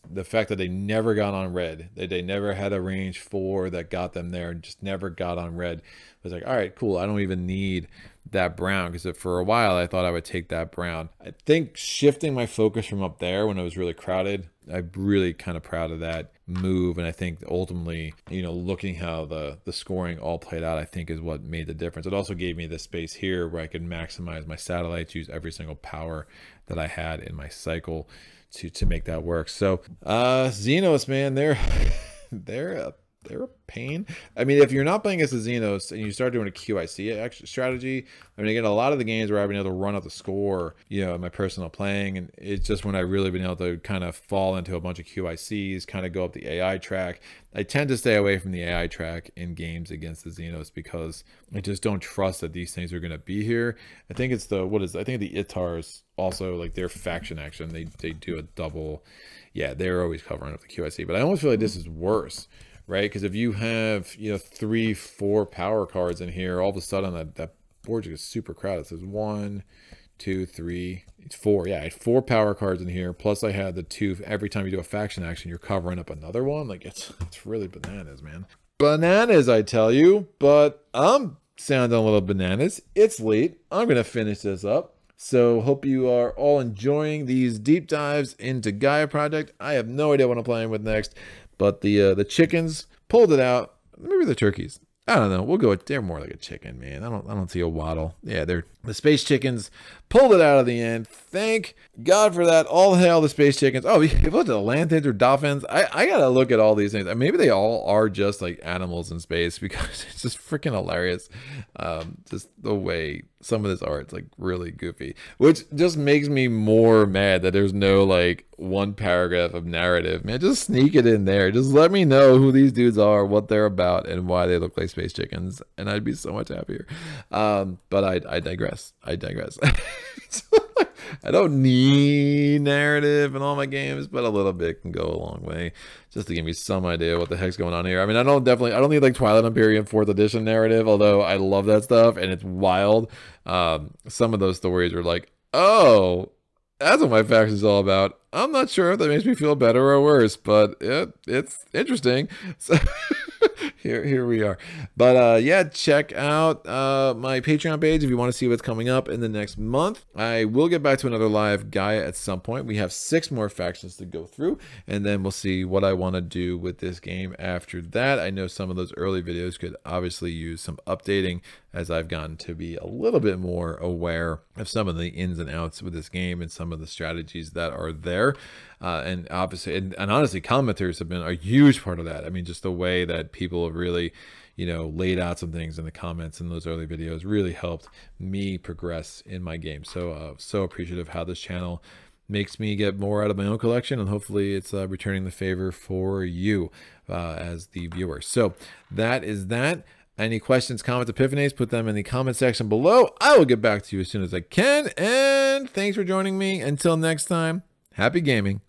the fact that they never got on red, they never had a range 4 that got them there, and just never got on red. I was like, all right, cool. I don't even need that brown, because for a while I thought I would take that brown. I think shifting my focus from up there when it was really crowded, I'm really kind of proud of that move. And I think ultimately, looking how the scoring all played out, I think is what made the difference. It also gave me the space here where I could maximize my satellites, use every single power that I had in my cycle to make that work. So Xenos, man, they're a pain. I mean, if you're not playing as a Xenos and you start doing a Q.I.C. strategy, I mean, again, a lot of the games where I've been able to run up the score, in my personal playing, and it's just when I've really been able to kind of fall into a bunch of Q.I.Cs, kind of go up the AI track. I tend to stay away from the AI track in games against the Xenos because I just don't trust that these things are going to be here. I think it's the Itars also, like their faction action, they do a double. Yeah, they're always covering up the Q.I.C. But I almost feel like this is worse, right? Because if you have 3, 4 power cards in here, all of a sudden that board just gets super crowded. It says 1, 2, 3, 4. Yeah, I had 4 power cards in here, plus I had the 2. Every time you do a faction action, you're covering up another one. Like it's really bananas, man. Bananas, I tell you. But I'm sounding a little bananas. It's late. I'm gonna finish this up. So hope you are all enjoying these deep dives into Gaia Project. I have no idea what I'm playing with next, but the chickens pulled it out. Maybe the turkeys. I don't know. We'll go with, they're more like a chicken, man. I don't see a waddle. Yeah, they're the space chickens. Pulled it out of the end. Thank God for that. All hail the space chickens. Oh, you look at the lanthans or dolphins. I gotta look at all these things. Maybe they all are just like animals in space, because it's just freaking hilarious. Just the way some of this art's like really goofy, which just makes me more mad that there's no like one paragraph of narrative. Man, just sneak it in there. Just let me know who these dudes are, what they're about, and why they look like space chickens, and I'd be so much happier. But I digress. I don't need narrative in all my games, but a little bit can go a long way, just to give me some idea what the heck's going on here. I mean, I don't need like Twilight Imperium 4th edition narrative, although I love that stuff and it's wild. Some of those stories are like, oh, that's what my faction's all about. I'm not sure if that makes me feel better or worse, but it's interesting. So here we are. But yeah, check out my Patreon page if you want to see what's coming up in the next month. I will get back to another live Gaia at some point. We have 6 more factions to go through, and then we'll see what I want to do with this game after that. I know some of those early videos could obviously use some updating, as I've gotten to be a little bit more aware of some of the ins and outs with this game and some of the strategies that are there. And obviously, and honestly, commenters have been a huge part of that. I mean, just the way that people have really, laid out some things in the comments in those early videos really helped me progress in my game. So, so appreciative how this channel makes me get more out of my own collection, and hopefully it's returning the favor for you as the viewer. So that is that. Any questions, comments, epiphanies, put them in the comment section below. I will get back to you as soon as I can. And thanks for joining me. Until next time, happy gaming.